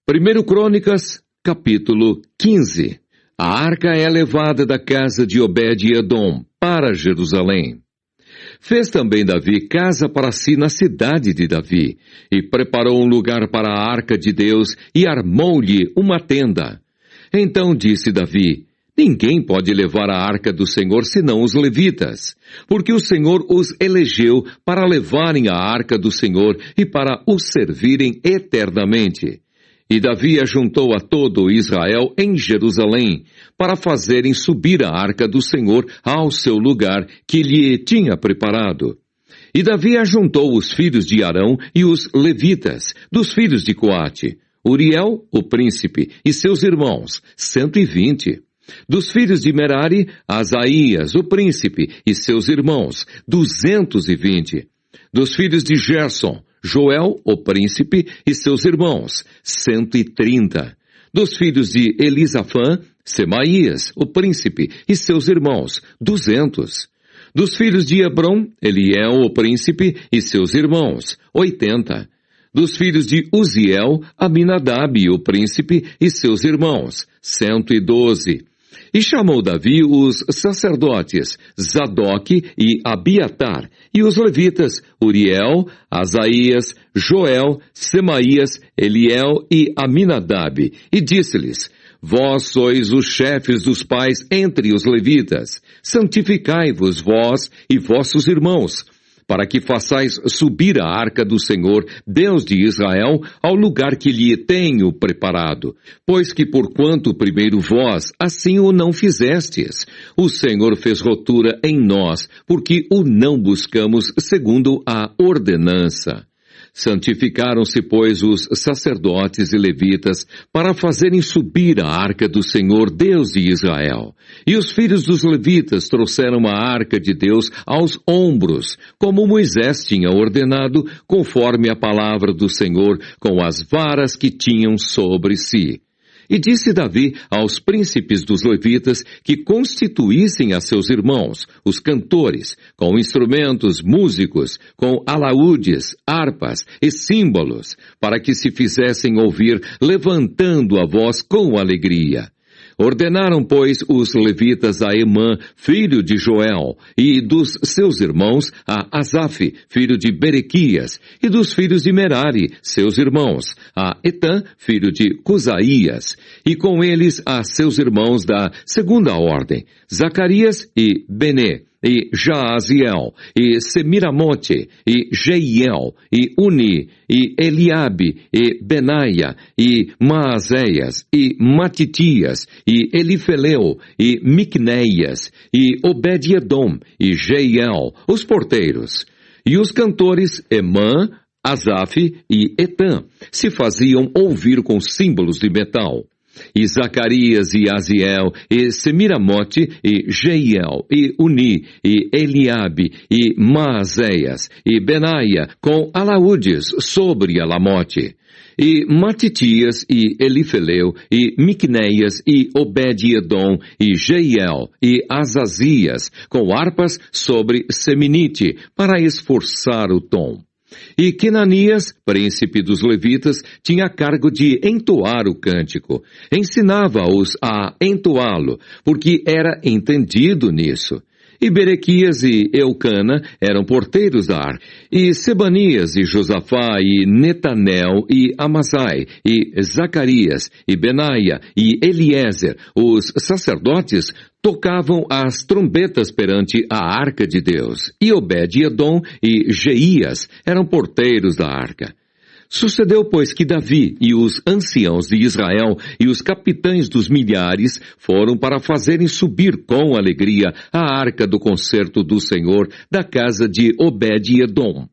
1 Crônicas, capítulo 15. A arca é levada da casa de Obed-Edom para Jerusalém. Fez também Davi casa para si na cidade de Davi, e preparou um lugar para a arca de Deus, e armou-lhe uma tenda. Então disse Davi: ninguém pode levar a arca do Senhor senão os levitas, porque o Senhor os elegeu para levarem a arca do Senhor e para os servirem eternamente. E Davi ajuntou a todo Israel em Jerusalém, para fazerem subir a arca do Senhor ao seu lugar que lhe tinha preparado. E Davi ajuntou os filhos de Arão e os levitas, dos filhos de Coate, Uriel, o príncipe, e seus irmãos, 120. Dos filhos de Merari, Asaías, o príncipe, e seus irmãos, 220. Dos filhos de Gerson, Joel, o príncipe, e seus irmãos, 130. Dos filhos de Elisafã, Semaías, o príncipe, e seus irmãos, 200. Dos filhos de Hebron, Eliel, o príncipe, e seus irmãos, 80. Dos filhos de Uziel, Aminadab, o príncipe, e seus irmãos, 112. E chamou Davi os sacerdotes, Zadoque e Abiatar, e os levitas, Uriel, Asaías, Joel, Semaías, Eliel e Aminadab, e disse-lhes: vós sois os chefes dos pais entre os levitas, santificai-vos vós e vossos irmãos, para que façais subir a arca do Senhor, Deus de Israel, ao lugar que lhe tenho preparado. Pois que porquanto primeiro vós assim o não fizestes, o Senhor fez rotura em nós, porque o não buscamos segundo a ordenança. Santificaram-se, pois, os sacerdotes e levitas para fazerem subir a arca do Senhor, Deus de Israel. E os filhos dos levitas trouxeram a arca de Deus aos ombros, como Moisés tinha ordenado, conforme a palavra do Senhor, com as varas que tinham sobre si. E disse Davi aos príncipes dos levitas que constituíssem a seus irmãos, os cantores, com instrumentos músicos, com alaúdes, harpas e símbolos, para que se fizessem ouvir, levantando a voz com alegria. Ordenaram, pois, os levitas a Emã, filho de Joel, e dos seus irmãos a Asaf, filho de Berequias, e dos filhos de Merari, seus irmãos, a Etã, filho de Cusaías, e com eles a seus irmãos da segunda ordem, Zacarias e Bené, e Jaaziel, e Semiramote, e Jeiel, e Uni, e Eliabe, e Benaia, e Maazéias, e Matitias, e Elifeleu, e Miquneias, e Obed-Edom, e Jeiel, os porteiros. E os cantores Emã, Asaf e Etã se faziam ouvir com símbolos de metal. E Zacarias e Aziel, e Semiramote, e Jeiel, e Uni, e Eliabe, e Maazéias, e Benaia, com alaúdes sobre Alamote. E Matitias, e Elifeleu, e Miquneias, e Obed-Edom, e Jeiel, e Azazias, com harpas sobre Seminite, para esforçar o tom. E Quenanias, príncipe dos levitas, tinha cargo de entoar o cântico. Ensinava-os a entoá-lo, porque era entendido nisso. E Berequias e Eucana eram porteiros da arca. E Sebanias e Josafá e Netanel e Amasai e Zacarias e Benaia e Eliezer, os sacerdotes, tocavam as trombetas perante a arca de Deus. E Obed-Edom e Jeías eram porteiros da arca. Sucedeu, pois, que Davi e os anciãos de Israel e os capitães dos milhares foram para fazerem subir com alegria a arca do concerto do Senhor da casa de Obed-Edom.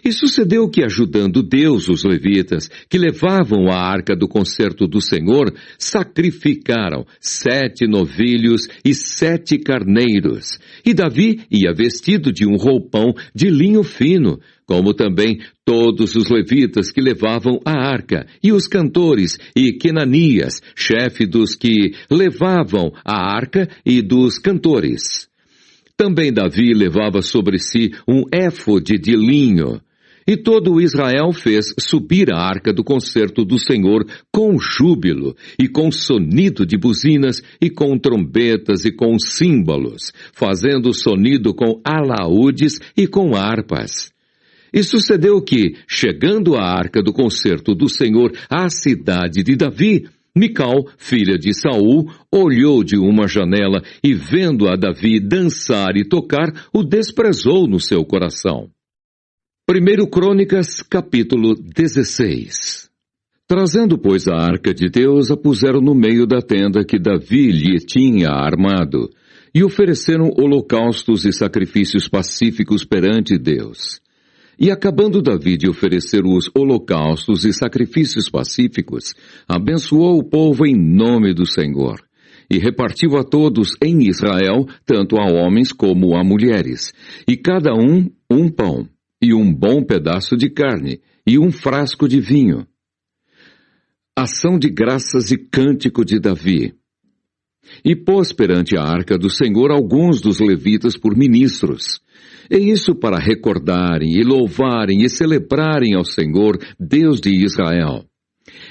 E sucedeu que, ajudando Deus os levitas, que levavam a arca do concerto do Senhor, sacrificaram 7 novilhos e 7 carneiros. E Davi ia vestido de um roupão de linho fino, como também todos os levitas que levavam a arca, e os cantores, e Quenanias, chefe dos que levavam a arca e dos cantores. Também Davi levava sobre si um éfode de linho. E todo Israel fez subir a arca do concerto do Senhor com júbilo, e com sonido de buzinas, e com trombetas, e com símbolos, fazendo sonido com alaúdes e com harpas. E sucedeu que, chegando a arca do concerto do Senhor à cidade de Davi, Mical, filha de Saul, olhou de uma janela e, vendo a Davi dançar e tocar, o desprezou no seu coração. 1 Crônicas, capítulo 16. Trazendo, pois, a arca de Deus, a puseram no meio da tenda que Davi lhe tinha armado, e ofereceram holocaustos e sacrifícios pacíficos perante Deus. E acabando Davi de oferecer os holocaustos e sacrifícios pacíficos, abençoou o povo em nome do Senhor. E repartiu a todos em Israel, tanto a homens como a mulheres, e cada um pão, e um bom pedaço de carne, e um frasco de vinho. Ação de graças e cântico de Davi. E pôs perante a arca do Senhor alguns dos levitas por ministros. E isso para recordarem e louvarem e celebrarem ao Senhor, Deus de Israel.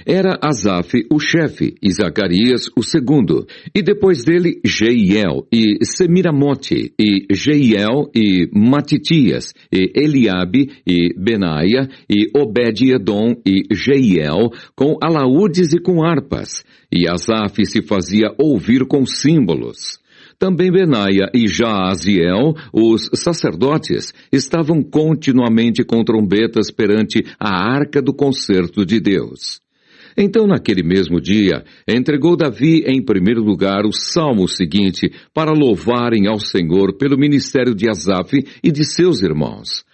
Era Asaf o chefe, e Zacarias o segundo, e depois dele Jeiel, e Semiramote, e Jeiel, e Matitias, e Eliabe, e Benaia, e Obed-edom, e Jeiel, com alaúdes e com harpas, e Asaf se fazia ouvir com símbolos. Também Benaia e Jaaziel, os sacerdotes, estavam continuamente com trombetas perante a arca do concerto de Deus. Então, naquele mesmo dia, entregou Davi em primeiro lugar o salmo seguinte para louvarem ao Senhor pelo ministério de Asaf e de seus irmãos.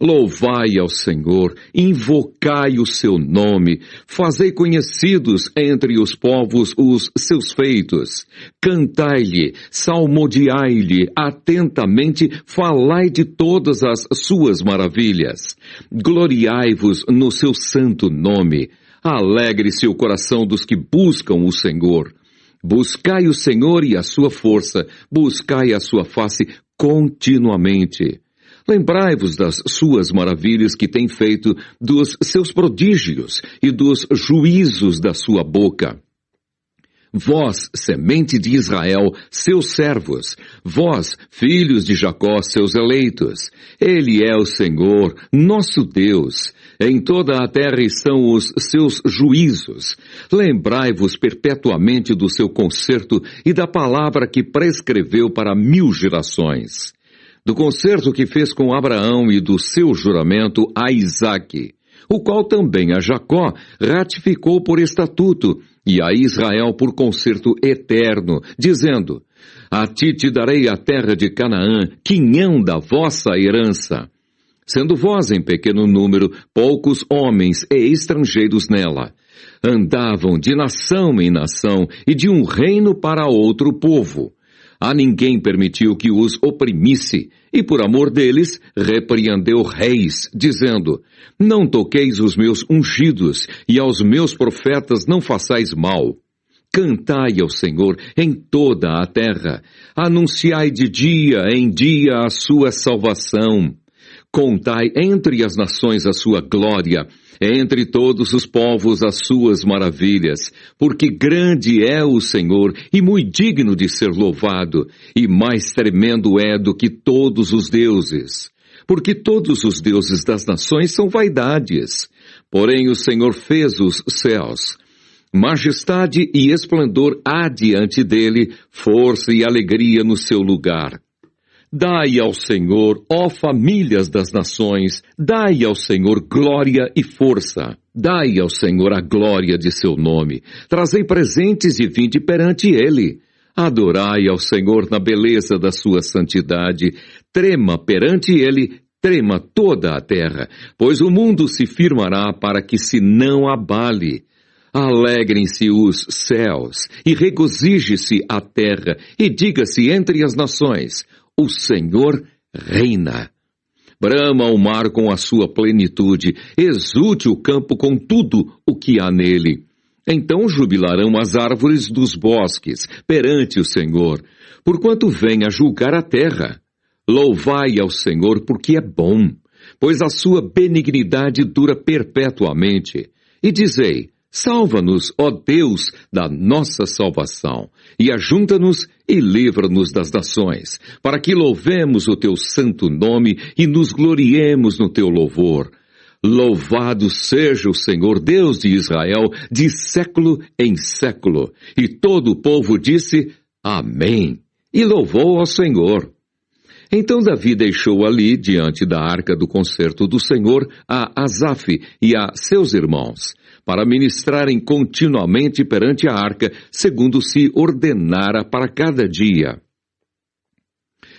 Louvai ao Senhor, invocai o seu nome, fazei conhecidos entre os povos os seus feitos. Cantai-lhe, salmodiai-lhe, atentamente falai de todas as suas maravilhas. Gloriai-vos no seu santo nome. Alegre-se o coração dos que buscam o Senhor. Buscai o Senhor e a sua força, buscai a sua face continuamente. Lembrai-vos das suas maravilhas que tem feito, dos seus prodígios e dos juízos da sua boca. Vós, semente de Israel, seus servos, vós, filhos de Jacó, seus eleitos, Ele é o Senhor, nosso Deus. Em toda a terra estão os seus juízos. Lembrai-vos perpetuamente do seu concerto e da palavra que prescreveu para 1000 gerações. Do concerto que fez com Abraão e do seu juramento a Isaque, o qual também a Jacó ratificou por estatuto, e a Israel por concerto eterno, dizendo: A ti te darei a terra de Canaã, quinhão da vossa herança. Sendo vós em pequeno número, poucos homens e estrangeiros nela, andavam de nação em nação e de um reino para outro povo. A ninguém permitiu que os oprimisse, e por amor deles repreendeu reis, dizendo: Não toqueis os meus ungidos, e aos meus profetas não façais mal. Cantai ao Senhor em toda a terra, anunciai de dia em dia a sua salvação. Contai entre as nações a sua glória, entre todos os povos as suas maravilhas, porque grande é o Senhor e muito digno de ser louvado, e mais tremendo é do que todos os deuses. Porque todos os deuses das nações são vaidades, porém o Senhor fez os céus. Majestade e esplendor há diante dele, força e alegria no seu lugar. Dai ao Senhor, ó famílias das nações, dai ao Senhor glória e força. Dai ao Senhor a glória de seu nome. Trazei presentes e vinde perante ele. Adorai ao Senhor na beleza da sua santidade. Trema perante ele, trema toda a terra, pois o mundo se firmará para que se não abale. Alegrem-se os céus, e regozije-se a terra, e diga-se entre as nações: O Senhor reina. Brama o mar com a sua plenitude, exulte o campo com tudo o que há nele. Então jubilarão as árvores dos bosques perante o Senhor, porquanto vem a julgar a terra. Louvai ao Senhor porque é bom, pois a sua benignidade dura perpetuamente. E dizei: salva-nos, ó Deus, da nossa salvação, e ajunta-nos e livra-nos das nações, para que louvemos o teu santo nome e nos gloriemos no teu louvor. Louvado seja o Senhor Deus de Israel, de século em século. E todo o povo disse: Amém, e louvou ao Senhor. Então Davi deixou ali, diante da arca do concerto do Senhor, a Asaf e a seus irmãos, para ministrarem continuamente perante a arca, segundo se ordenara para cada dia.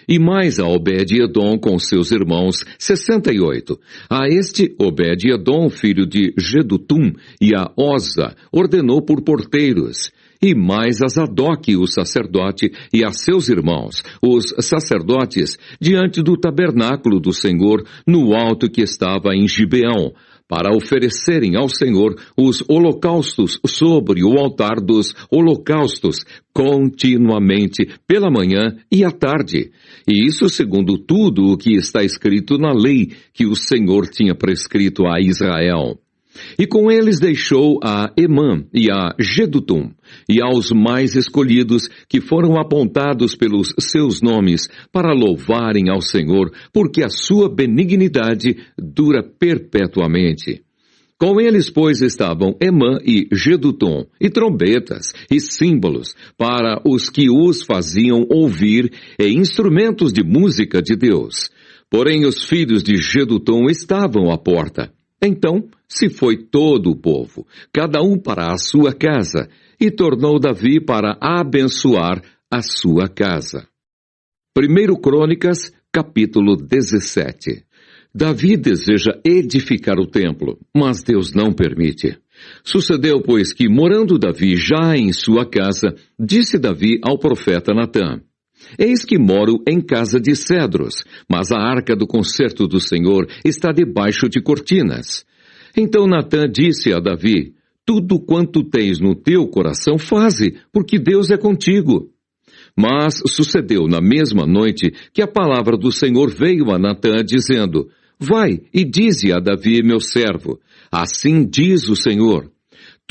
E mais a Obed-Edom com seus irmãos, 68. A este Obed-Edom, filho de Gedutum, e a Oza, ordenou por porteiros. E mais a Zadok, o sacerdote, e a seus irmãos, os sacerdotes, diante do tabernáculo do Senhor, no alto que estava em Gibeão, para oferecerem ao Senhor os holocaustos sobre o altar dos holocaustos, continuamente, pela manhã e à tarde. E isso segundo tudo o que está escrito na lei que o Senhor tinha prescrito a Israel. E com eles deixou a Emã e a Gedutum, e aos mais escolhidos, que foram apontados pelos seus nomes, para louvarem ao Senhor, porque a sua benignidade dura perpetuamente. Com eles, pois, estavam Emã e Gedutum, e trombetas, e símbolos, para os que os faziam ouvir, e instrumentos de música de Deus. Porém, os filhos de Gedutum estavam à porta. Então se foi todo o povo, cada um para a sua casa, e tornou Davi para abençoar a sua casa. 1 Crônicas, capítulo 17. Davi deseja edificar o templo, mas Deus não permite. Sucedeu, pois, que, morando Davi já em sua casa, disse Davi ao profeta Natã: Eis que moro em casa de cedros, mas a arca do concerto do Senhor está debaixo de cortinas. Então Natã disse a Davi: Tudo quanto tens no teu coração faze, porque Deus é contigo. Mas sucedeu na mesma noite que a palavra do Senhor veio a Natã, dizendo: Vai e dize a Davi, meu servo: Assim diz o Senhor: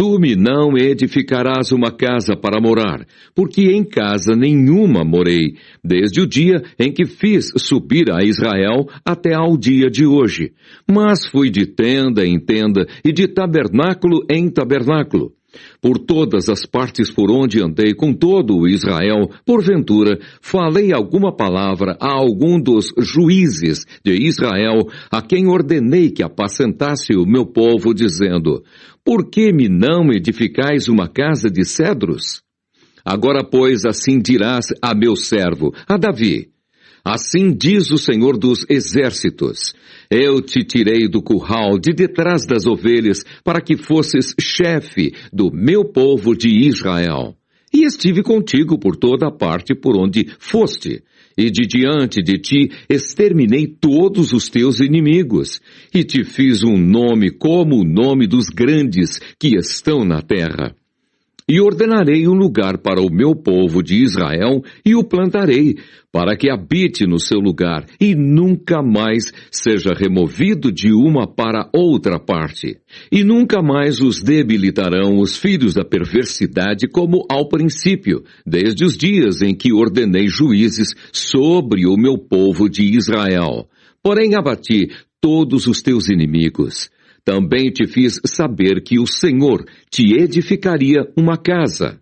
Tu me não edificarás uma casa para morar, porque em casa nenhuma morei, desde o dia em que fiz subir a Israel até ao dia de hoje. Mas fui de tenda em tenda e de tabernáculo em tabernáculo. Por todas as partes por onde andei com todo o Israel, porventura, falei alguma palavra a algum dos juízes de Israel, a quem ordenei que apacentasse o meu povo, dizendo: Por que me não edificais uma casa de cedros? Agora, pois, assim dirás a meu servo, a Davi: Assim diz o Senhor dos Exércitos: Eu te tirei do curral de detrás das ovelhas, para que fosses chefe do meu povo de Israel. E estive contigo por toda a parte por onde foste, e de diante de ti exterminei todos os teus inimigos, e te fiz um nome como o nome dos grandes que estão na terra. E ordenarei um lugar para o meu povo de Israel, e o plantarei, para que habite no seu lugar, e nunca mais seja removido de uma para outra parte. E nunca mais os debilitarão os filhos da perversidade como ao princípio, desde os dias em que ordenei juízes sobre o meu povo de Israel. Porém abati todos os teus inimigos. Também te fiz saber que o Senhor te edificaria uma casa.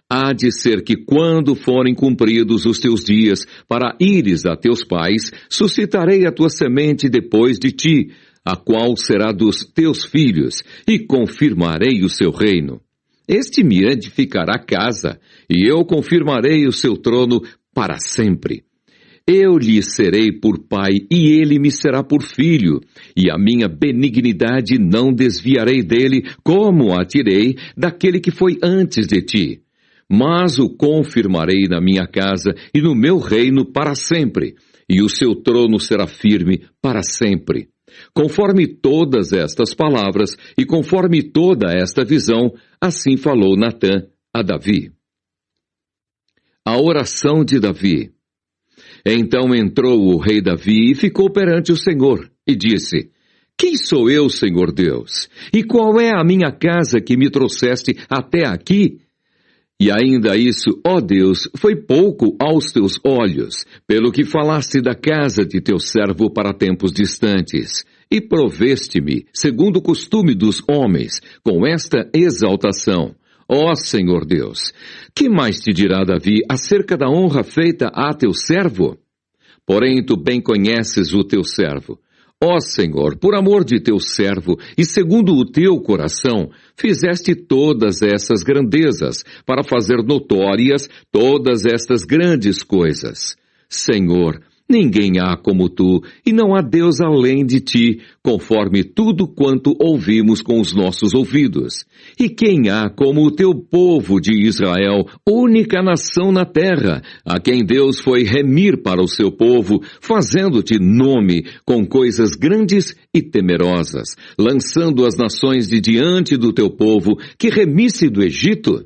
Há de ser que quando forem cumpridos os teus dias para ires a teus pais, suscitarei a tua semente depois de ti, a qual será dos teus filhos, e confirmarei o seu reino. Este me edificará casa, e eu confirmarei o seu trono para sempre. Eu lhe serei por pai, e ele me será por filho, e a minha benignidade não desviarei dele, como a tirei daquele que foi antes de ti. Mas o confirmarei na minha casa e no meu reino para sempre, e o seu trono será firme para sempre. Conforme todas estas palavras, e conforme toda esta visão, assim falou Natã a Davi. A oração de Davi. Então entrou o rei Davi e ficou perante o Senhor, e disse: Quem sou eu, Senhor Deus? E qual é a minha casa que me trouxeste até aqui? E ainda isso, ó Deus, foi pouco aos teus olhos, pelo que falaste da casa de teu servo para tempos distantes, e proveste-me, segundo o costume dos homens, com esta exaltação. Ó Senhor Deus, que mais te dirá Davi acerca da honra feita a teu servo? Porém, tu bem conheces o teu servo. Ó Senhor, por amor de teu servo, e segundo o teu coração, fizeste todas essas grandezas, para fazer notórias todas estas grandes coisas. Senhor, ninguém há como tu, e não há Deus além de ti, conforme tudo quanto ouvimos com os nossos ouvidos. E quem há como o teu povo de Israel, única nação na terra, a quem Deus foi remir para o seu povo, fazendo-te nome com coisas grandes e temerosas, lançando as nações de diante do teu povo, que remisse do Egito?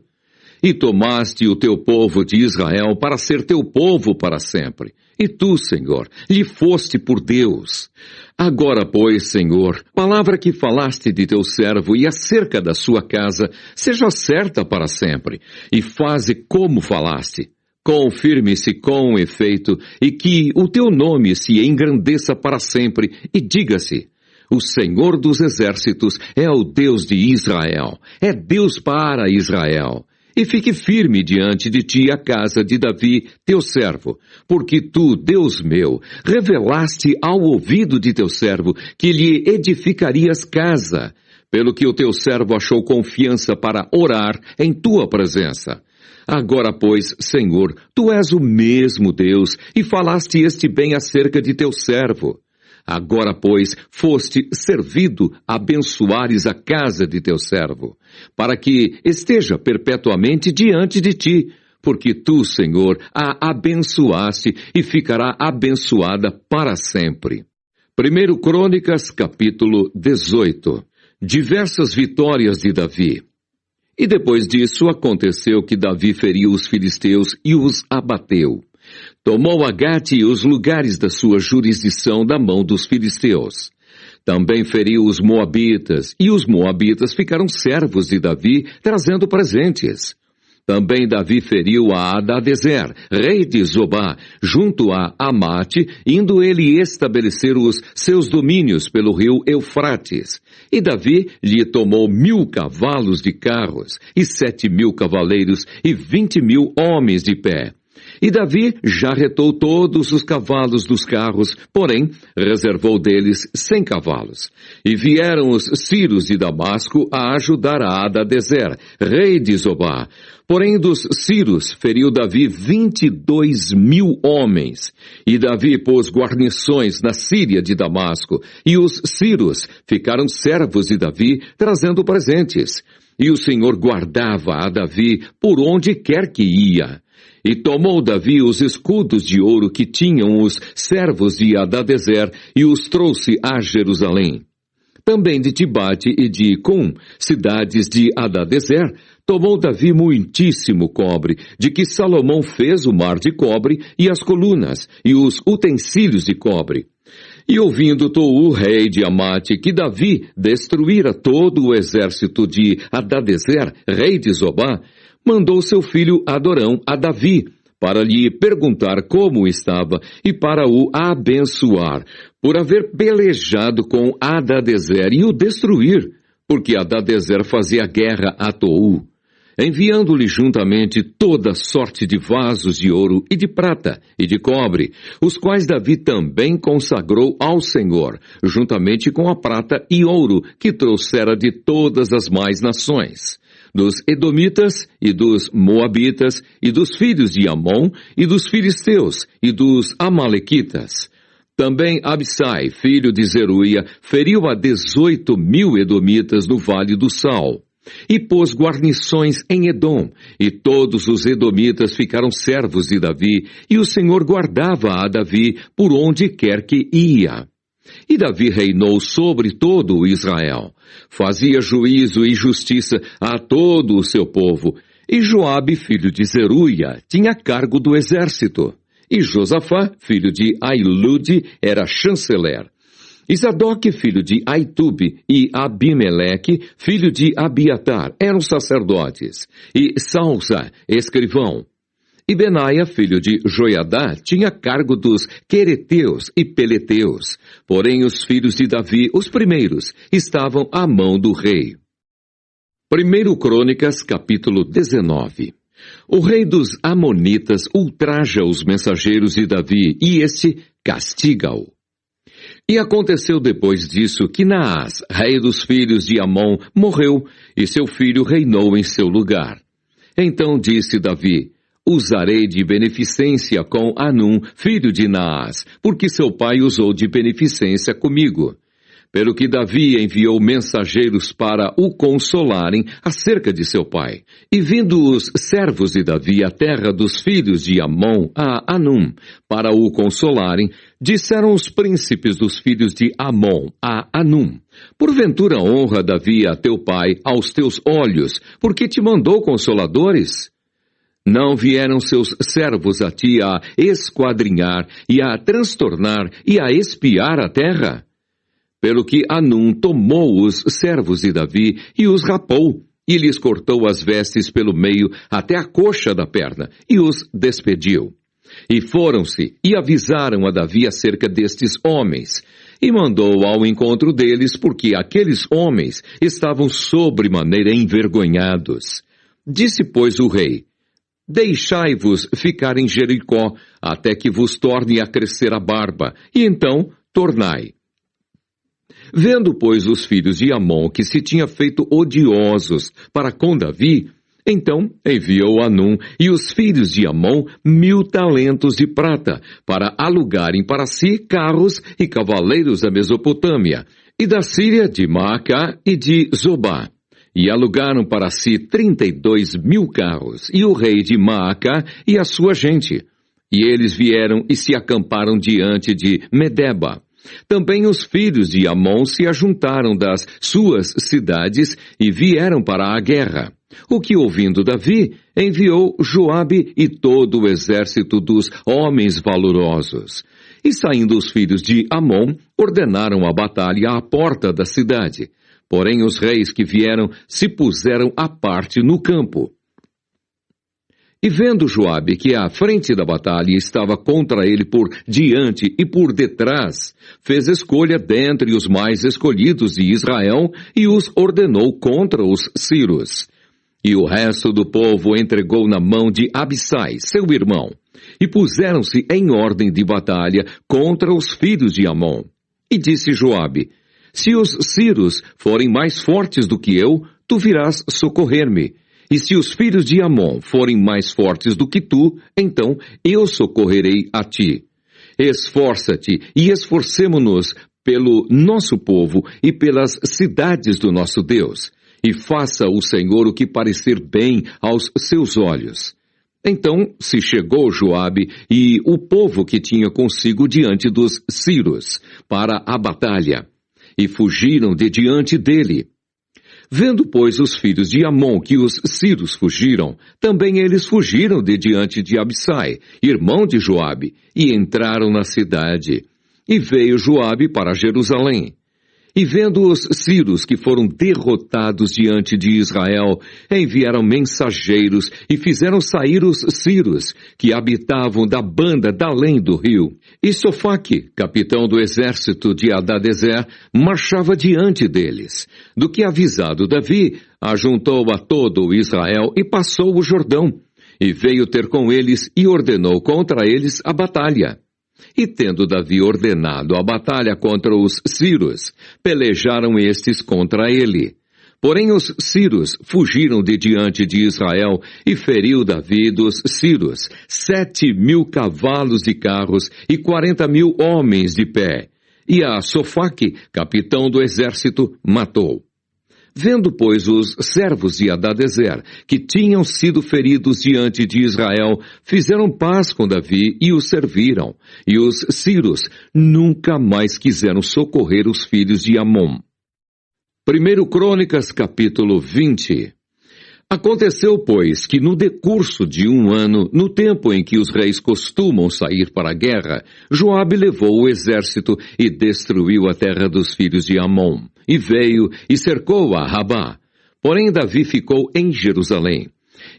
E tomaste o teu povo de Israel para ser teu povo para sempre. E tu, Senhor, lhe foste por Deus. Agora, pois, Senhor, palavra que falaste de teu servo e acerca da sua casa, seja certa para sempre, e faze como falaste. Confirme-se com efeito, e que o teu nome se engrandeça para sempre, e diga-se: o Senhor dos exércitos é o Deus de Israel, é Deus para Israel. E fique firme diante de ti a casa de Davi, teu servo, porque tu, Deus meu, revelaste ao ouvido de teu servo que lhe edificarias casa, pelo que o teu servo achou confiança para orar em tua presença. Agora, pois, Senhor, tu és o mesmo Deus, e falaste este bem acerca de teu servo. Agora, pois, foste servido a abençoares a casa de teu servo, para que esteja perpetuamente diante de ti, porque tu, Senhor, a abençoaste e ficará abençoada para sempre. 1 Crônicas, capítulo 18. Diversas vitórias de Davi. E depois disso aconteceu que Davi feriu os filisteus e os abateu. Tomou a Gate e os lugares da sua jurisdição da mão dos filisteus. Também feriu os moabitas, e os moabitas ficaram servos de Davi, trazendo presentes. Também Davi feriu a Hadadezer, rei de Zobá, junto a Amate, indo ele estabelecer os seus domínios pelo rio Eufrates. E Davi lhe tomou 1.000 cavalos de carros, e 7.000 cavaleiros, e 20.000 homens de pé. E Davi jarretou todos os cavalos dos carros, porém reservou deles 100 cavalos. E vieram os sírios de Damasco a ajudar a Hadadezer, rei de Zobá. Porém dos sírios feriu Davi 22.000 homens. E Davi pôs guarnições na Síria de Damasco, e os sírios ficaram servos de Davi, trazendo presentes. E o Senhor guardava a Davi por onde quer que ia. E tomou Davi os escudos de ouro que tinham os servos de Hadadezer e os trouxe a Jerusalém. Também de Tibate e de Icum, cidades de Hadadezer, tomou Davi muitíssimo cobre, de que Salomão fez o mar de cobre e as colunas e os utensílios de cobre. E ouvindo Tou, rei de Amate, que Davi destruíra todo o exército de Hadadezer, rei de Zobá, mandou seu filho Adorão a Davi, para lhe perguntar como estava e para o abençoar, por haver pelejado com Hadadezer e o destruir, porque Hadadezer fazia guerra a Tou, enviando-lhe juntamente toda sorte de vasos de ouro e de prata e de cobre, os quais Davi também consagrou ao Senhor, juntamente com a prata e ouro que trouxera de todas as mais nações, dos Edomitas e dos Moabitas e dos filhos de Amon e dos filisteus e dos Amalequitas. Também Abissai, filho de Zeruia, feriu a 18.000 Edomitas no Vale do Sal. E pôs guarnições em Edom, e todos os edomitas ficaram servos de Davi, e o Senhor guardava a Davi por onde quer que ia. E Davi reinou sobre todo o Israel, fazia juízo e justiça a todo o seu povo, e Joabe, filho de Zeruia, tinha cargo do exército, e Josafá, filho de Ailude, era chanceler. E Zadok, filho de Aitube, e Abimeleque, filho de Abiatar, eram sacerdotes, e Salsa, escrivão. E Benaia, filho de Joiadá, tinha cargo dos quereteus e peleteus. Porém, os filhos de Davi, os primeiros, estavam à mão do rei. 1 Crônicas, capítulo 19. O rei dos Amonitas ultraja os mensageiros de Davi, e este castiga-o. E aconteceu depois disso que Naás, rei dos filhos de Amon, morreu, e seu filho reinou em seu lugar. Então disse Davi: usarei de beneficência com Anum, filho de Naás, porque seu pai usou de beneficência comigo. Pelo que Davi enviou mensageiros para o consolarem acerca de seu pai. E vindo os servos de Davi à terra dos filhos de Amon, a Anum, para o consolarem, disseram os príncipes dos filhos de Amon, a Anum: porventura honra Davi a teu pai aos teus olhos, porque te mandou consoladores? Não vieram seus servos a ti a esquadrinhar e a transtornar e a espiar a terra? Pelo que Anum tomou os servos de Davi e os rapou, e lhes cortou as vestes pelo meio até a coxa da perna, e os despediu. E foram-se e avisaram a Davi acerca destes homens, e mandou ao encontro deles, porque aqueles homens estavam sobremaneira envergonhados. Disse, pois, o rei: deixai-vos ficar em Jericó, até que vos torne a crescer a barba, e então tornai. Vendo, pois, os filhos de Amon que se tinha feito odiosos para com Davi, então enviou Anum e os filhos de Amon 1.000 talentos de prata, para alugarem para si carros e cavaleiros da Mesopotâmia, e da Síria de Maacá e de Zobá. E alugaram para si 32.000 carros, e o rei de Maacá e a sua gente. E eles vieram e se acamparam diante de Medeba. Também os filhos de Amon se ajuntaram das suas cidades e vieram para a guerra. O que, ouvindo Davi, enviou Joabe e todo o exército dos homens valorosos. E saindo os filhos de Amon, ordenaram a batalha à porta da cidade. Porém os reis que vieram se puseram à parte no campo. E vendo Joabe que a frente da batalha estava contra ele por diante e por detrás, fez escolha dentre os mais escolhidos de Israel e os ordenou contra os sírios. E o resto do povo entregou na mão de Abissai, seu irmão, e puseram-se em ordem de batalha contra os filhos de Amon. E disse Joabe: se os sírios forem mais fortes do que eu, tu virás socorrer-me. E se os filhos de Amon forem mais fortes do que tu, então eu socorrerei a ti. Esforça-te e esforcemo-nos pelo nosso povo e pelas cidades do nosso Deus. E faça o Senhor o que parecer bem aos seus olhos. Então se chegou Joabe e o povo que tinha consigo diante dos sírios para a batalha, e fugiram de diante dele. Vendo, pois, os filhos de Amon que os sírios fugiram, também eles fugiram de diante de Abissai, irmão de Joabe, e entraram na cidade. E veio Joabe para Jerusalém. E vendo os sírios que foram derrotados diante de Israel, enviaram mensageiros e fizeram sair os sírios que habitavam da banda da além do rio. E Sofaque, capitão do exército de Hadadezer, marchava diante deles. Do que avisado Davi, ajuntou a todo o Israel e passou o Jordão, e veio ter com eles e ordenou contra eles a batalha. E tendo Davi ordenado a batalha contra os sírios, pelejaram estes contra ele. Porém os sírios fugiram de diante de Israel, e feriu Davi dos sírios 7.000 cavalos de carros e 40.000 homens de pé. E a Sofaque, capitão do exército, matou. Vendo, pois, os servos de Hadadezer, que tinham sido feridos diante de Israel, fizeram paz com Davi e o serviram. E os sírios nunca mais quiseram socorrer os filhos de Amon. 1 Crônicas, capítulo 20. Aconteceu, pois, que no decurso de um ano, no tempo em que os reis costumam sair para a guerra, Joabe levou o exército e destruiu a terra dos filhos de Amon, e veio e cercou a Rabá. Porém Davi ficou em Jerusalém.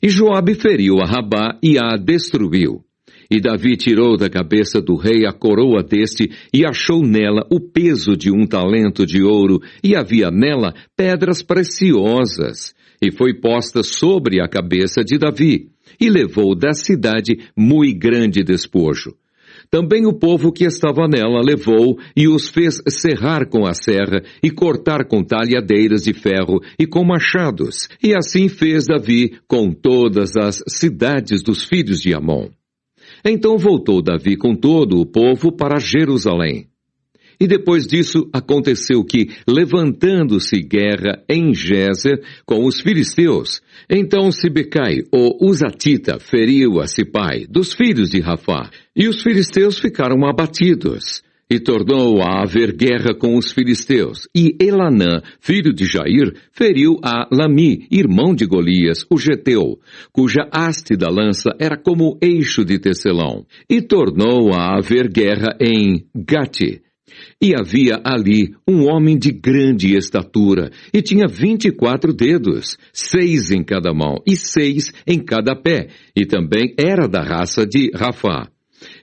E Joabe feriu a Rabá e a destruiu. E Davi tirou da cabeça do rei a coroa deste e achou nela o peso de 1 talento de ouro, e havia nela pedras preciosas. E foi posta sobre a cabeça de Davi, e levou da cidade muito grande despojo. Também o povo que estava nela levou e os fez serrar com a serra e cortar com talhadeiras de ferro e com machados. E assim fez Davi com todas as cidades dos filhos de Amon. Então voltou Davi com todo o povo para Jerusalém. E depois disso aconteceu que, levantando-se guerra em Gézer com os filisteus, então Sibecai, o Uzatita, feriu a Sipai, dos filhos de Rafá, e os filisteus ficaram abatidos. E tornou a haver guerra com os filisteus, e Elanã, filho de Jair, feriu a Lami, irmão de Golias, o Geteu, cuja haste da lança era como eixo de tecelão. E tornou a haver guerra em Gate. E havia ali um homem de grande estatura, e tinha 24 dedos, 6 em cada mão, e 6 em cada pé, e também era da raça de Rafá.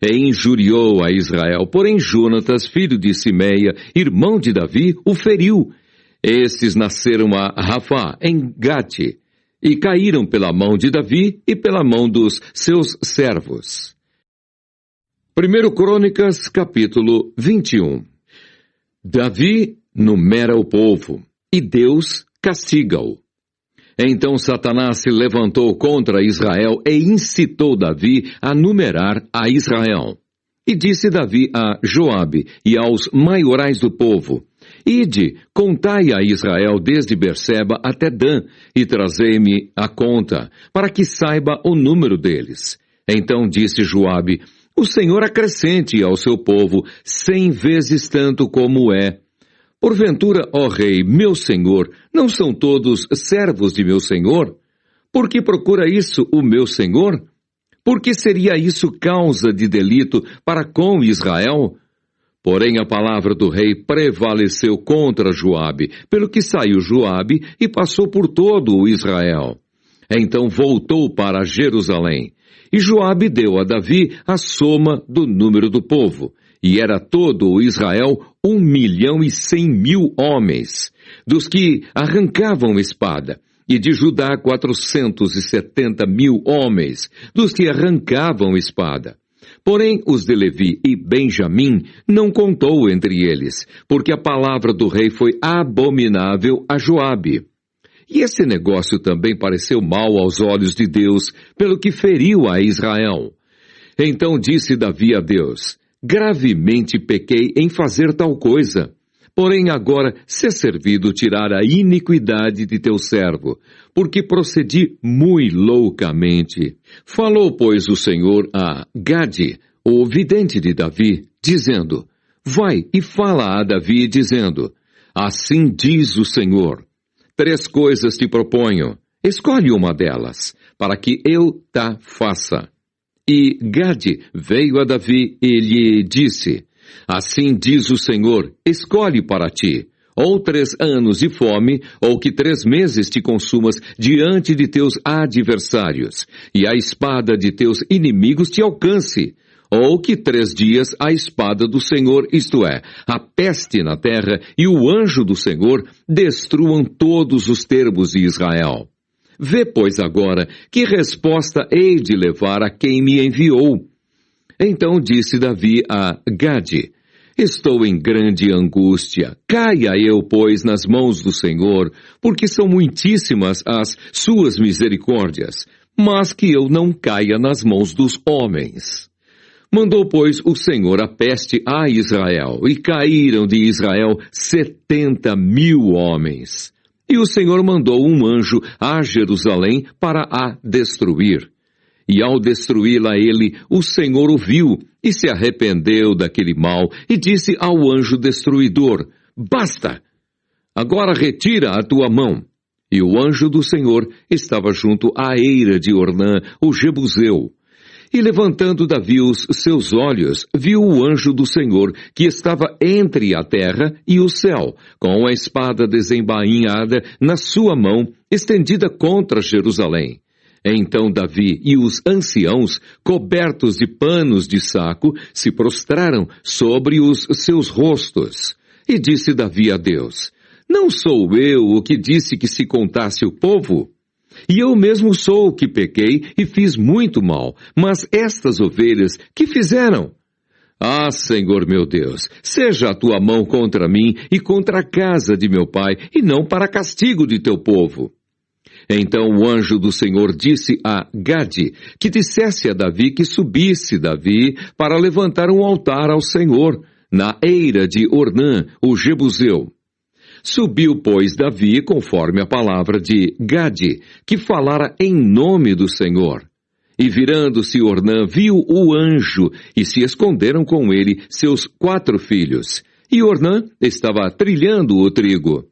E injuriou a Israel, porém Jonatas, filho de Simeia, irmão de Davi, o feriu. Estes nasceram a Rafá, em Gate, e caíram pela mão de Davi e pela mão dos seus servos. 1 Crônicas, capítulo 21. Davi numera o povo, e Deus castiga-o. Então Satanás se levantou contra Israel e incitou Davi a numerar a Israel. E disse Davi a Joabe e aos maiorais do povo: Ide, contai a Israel desde Berseba até Dan, e trazei-me a conta, para que saiba o número deles. Então disse Joabe: O Senhor acrescente ao seu povo 100 vezes tanto como é. Porventura, ó rei, meu senhor, não são todos servos de meu senhor? Por que procura isso o meu senhor? Por que seria isso causa de delito para com Israel? Porém a palavra do rei prevaleceu contra Joabe, pelo que saiu Joabe e passou por todo o Israel. Então voltou para Jerusalém. E Joabe deu a Davi a soma do número do povo, e era todo o Israel 1.100.000 homens, dos que arrancavam espada, e de Judá 470.000 homens, dos que arrancavam espada. Porém, os de Levi e Benjamim não contou entre eles, porque a palavra do rei foi abominável a Joabe. E esse negócio também pareceu mal aos olhos de Deus, pelo que feriu a Israel. Então disse Davi a Deus: Gravemente pequei em fazer tal coisa. Porém agora se servido tirar a iniquidade de teu servo, porque procedi muito loucamente. Falou, pois, o Senhor a Gade, o vidente de Davi, dizendo: Vai e fala a Davi, dizendo: Assim diz o Senhor: 3 coisas te proponho, escolhe uma delas, para que eu ta faça. E Gade veio a Davi e lhe disse: Assim diz o Senhor, escolhe para ti, ou 3 anos de fome, ou que 3 meses te consumas diante de teus adversários, e a espada de teus inimigos te alcance, ou que 3 dias a espada do Senhor, isto é, a peste na terra, e o anjo do Senhor destruam todos os termos de Israel. Vê, pois, agora, que resposta hei de levar a quem me enviou. Então disse Davi a Gade: Estou em grande angústia. Caia eu, pois, nas mãos do Senhor, porque são muitíssimas as suas misericórdias, mas que eu não caia nas mãos dos homens. Mandou, pois, o Senhor a peste a Israel, e caíram de Israel 70.000 homens. E o Senhor mandou um anjo a Jerusalém para a destruir. E ao destruí-la ele, o Senhor o viu, e se arrependeu daquele mal, e disse ao anjo destruidor: Basta! Agora retira a tua mão. E o anjo do Senhor estava junto à eira de Ornã, o Jebuseu. E levantando Davi os seus olhos, viu o anjo do Senhor, que estava entre a terra e o céu, com a espada desembainhada na sua mão, estendida contra Jerusalém. Então Davi e os anciãos, cobertos de panos de saco, se prostraram sobre os seus rostos. E disse Davi a Deus: Não sou eu o que disse que se contasse o povo? E eu mesmo sou o que pequei e fiz muito mal, mas estas ovelhas, que fizeram? Ah, Senhor meu Deus, seja a tua mão contra mim e contra a casa de meu pai, e não para castigo de teu povo. Então o anjo do Senhor disse a Gade que dissesse a Davi que subisse Davi para levantar um altar ao Senhor, na eira de Ornã, o Jebuseu. Subiu, pois, Davi conforme a palavra de Gade, que falara em nome do Senhor. E virando-se Ornã, viu o anjo, e se esconderam com ele seus 4 filhos. E Ornã estava trilhando o trigo.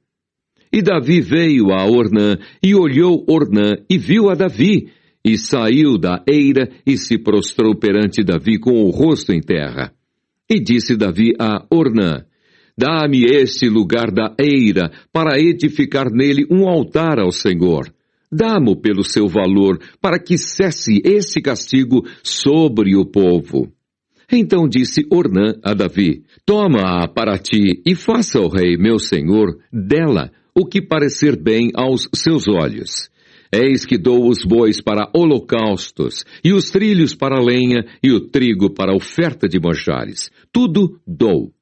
E Davi veio a Ornã, e olhou Ornã, e viu a Davi, e saiu da eira, e se prostrou perante Davi com o rosto em terra. E disse Davi a Ornã: Dá-me este lugar da eira, para edificar nele um altar ao Senhor. Dá-mo pelo seu valor, para que cesse esse castigo sobre o povo. Então disse Ornã a Davi: Toma-a para ti, e faça o rei, meu senhor, dela o que parecer bem aos seus olhos. Eis que dou os bois para holocaustos, e os trilhos para lenha, e o trigo para oferta de manjares. Tudo dou.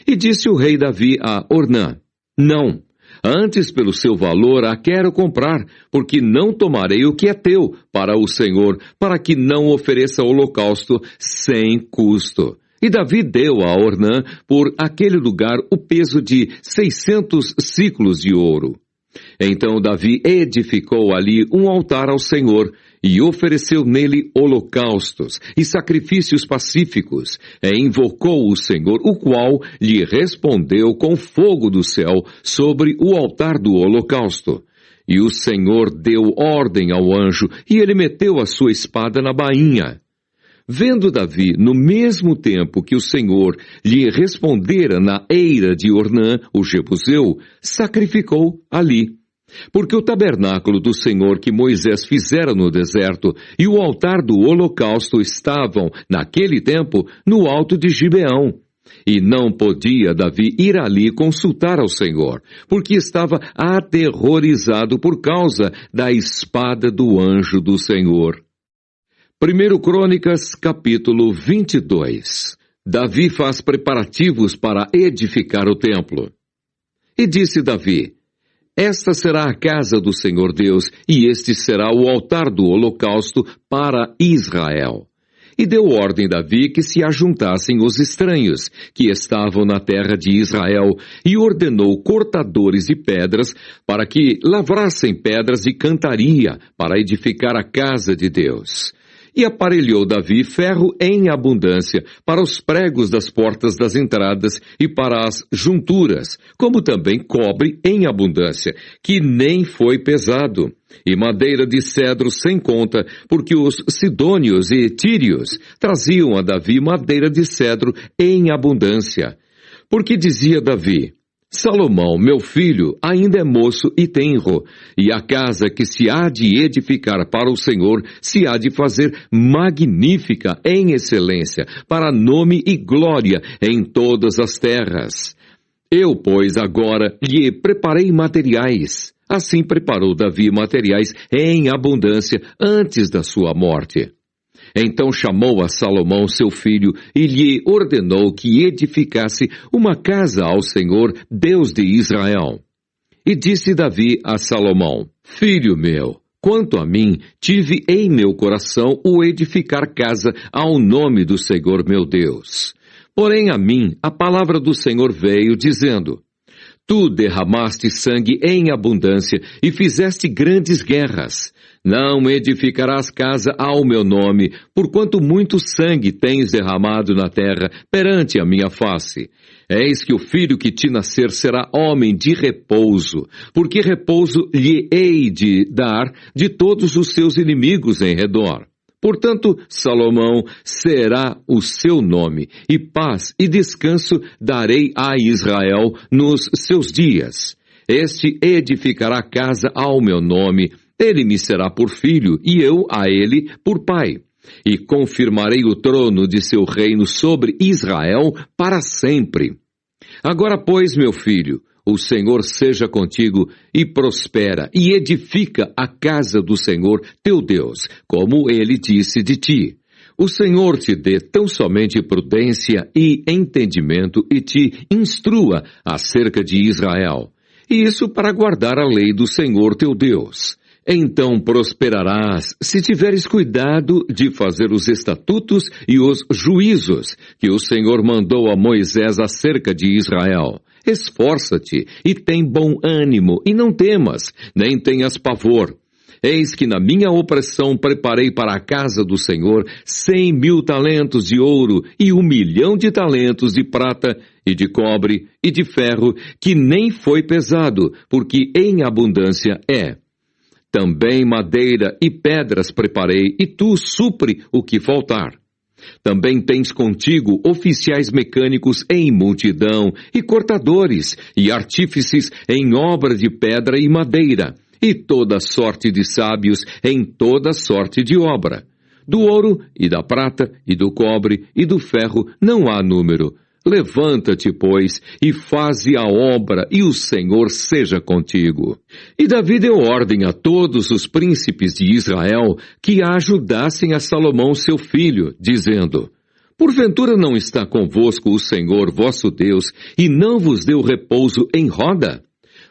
E disse o rei Davi a Ornã: Não, antes pelo seu valor a quero comprar, porque não tomarei o que é teu para o Senhor, para que não ofereça holocausto sem custo. E Davi deu a Ornã por aquele lugar o peso de 600 siclos de ouro. Então Davi edificou ali um altar ao Senhor, e ofereceu nele holocaustos e sacrifícios pacíficos, e invocou o Senhor, o qual lhe respondeu com fogo do céu sobre o altar do holocausto. E o Senhor deu ordem ao anjo, e ele meteu a sua espada na bainha. Vendo Davi, no mesmo tempo que o Senhor lhe respondera na eira de Ornã, o Jebuseu, sacrificou ali. Porque o tabernáculo do Senhor que Moisés fizera no deserto e o altar do holocausto estavam, naquele tempo, no alto de Gibeão. E não podia Davi ir ali consultar ao Senhor, porque estava aterrorizado por causa da espada do anjo do Senhor. 1 Crônicas, capítulo 22. Davi faz preparativos para edificar o templo. E disse Davi: Esta será a casa do Senhor Deus, e este será o altar do holocausto para Israel. E deu ordem Davi que se ajuntassem os estranhos, que estavam na terra de Israel, e ordenou cortadores de pedras, para que lavrassem pedras de cantaria, para edificar a casa de Deus. E aparelhou Davi ferro em abundância para os pregos das portas das entradas e para as junturas, como também cobre em abundância, que nem foi pesado, e madeira de cedro sem conta, porque os sidônios e tírios traziam a Davi madeira de cedro em abundância. Porque dizia Davi: Salomão, meu filho, ainda é moço e tenro, e a casa que se há de edificar para o Senhor se há de fazer magnífica em excelência, para nome e glória em todas as terras. Eu, pois, agora lhe preparei materiais. Assim preparou Davi materiais em abundância antes da sua morte. Então chamou a Salomão, seu filho, e lhe ordenou que edificasse uma casa ao Senhor, Deus de Israel. E disse Davi a Salomão: Filho meu, quanto a mim, tive em meu coração o edificar casa ao nome do Senhor meu Deus. Porém a mim a palavra do Senhor veio, dizendo: Tu derramaste sangue em abundância e fizeste grandes guerras. Não edificarás casa ao meu nome, porquanto muito sangue tens derramado na terra perante a minha face. Eis que o filho que te nascer será homem de repouso, porque repouso lhe hei de dar de todos os seus inimigos em redor. Portanto, Salomão será o seu nome, e paz e descanso darei a Israel nos seus dias. Este edificará casa ao meu nome, ele me será por filho, e eu a ele por pai. E confirmarei o trono de seu reino sobre Israel para sempre. Agora, pois, meu filho, o Senhor seja contigo e prospera e edifica a casa do Senhor teu Deus, como ele disse de ti. O Senhor te dê tão somente prudência e entendimento e te instrua acerca de Israel. E isso para guardar a lei do Senhor teu Deus. Então prosperarás se tiveres cuidado de fazer os estatutos e os juízos que o Senhor mandou a Moisés acerca de Israel. Esforça-te e tem bom ânimo, e não temas, nem tenhas pavor. Eis que na minha opressão preparei para a casa do Senhor 100.000 talentos de ouro e 1.000.000 de talentos de prata e de cobre e de ferro, que nem foi pesado, porque em abundância é. Também madeira e pedras preparei, e tu supre o que faltar. Também tens contigo oficiais mecânicos em multidão, e cortadores, e artífices em obra de pedra e madeira, e toda sorte de sábios em toda sorte de obra. Do ouro, e da prata, e do cobre, e do ferro não há número. Levanta-te, pois, e faze a obra, e o Senhor seja contigo. E Davi deu ordem a todos os príncipes de Israel que ajudassem a Salomão seu filho, dizendo: Porventura não está convosco o Senhor vosso Deus, e não vos deu repouso em roda?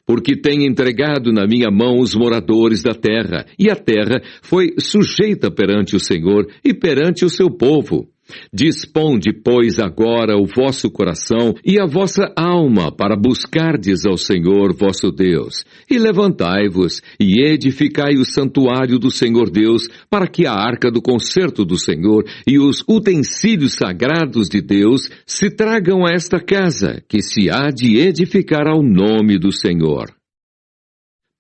Porque tem entregado na minha mão os moradores da terra, e a terra foi sujeita perante o Senhor e perante o seu povo. Disponde, pois, agora o vosso coração e a vossa alma para buscardes ao Senhor vosso Deus, e levantai-vos e edificai o santuário do Senhor Deus, para que a arca do concerto do Senhor e os utensílios sagrados de Deus se tragam a esta casa, que se há de edificar ao nome do Senhor.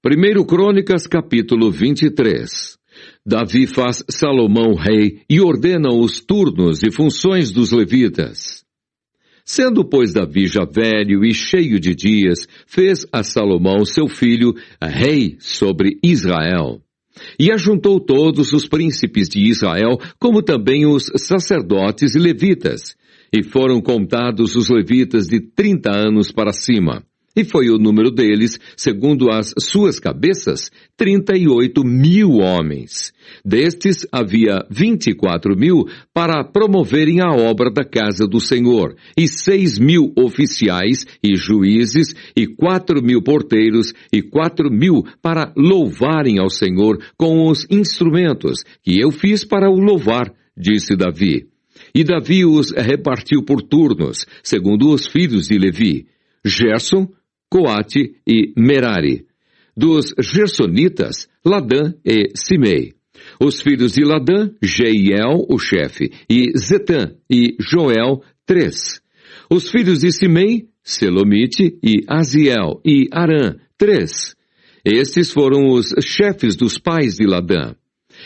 1 Crônicas, capítulo 23. Davi faz Salomão rei e ordena os turnos e funções dos levitas. Sendo, pois, Davi já velho e cheio de dias, fez a Salomão, seu filho, rei sobre Israel. E ajuntou todos os príncipes de Israel, como também os sacerdotes e levitas. E foram contados os levitas de 30 anos para cima. E foi o número deles, segundo as suas cabeças, 38.000 homens. Destes havia 24.000 para promoverem a obra da casa do Senhor, e 6.000 oficiais e juízes, e 4.000 porteiros, e 4.000 para louvarem ao Senhor com os instrumentos que eu fiz para o louvar, disse Davi. E Davi os repartiu por turnos, segundo os filhos de Levi: Gerson, Coate e Merari. Dos Gersonitas, Ladã e Simei. Os filhos de Ladã, Jeiel, o chefe, e Zetã e Joel, 3. Os filhos de Simei, Selomite e Aziel e Arã, 3. Estes foram os chefes dos pais de Ladã.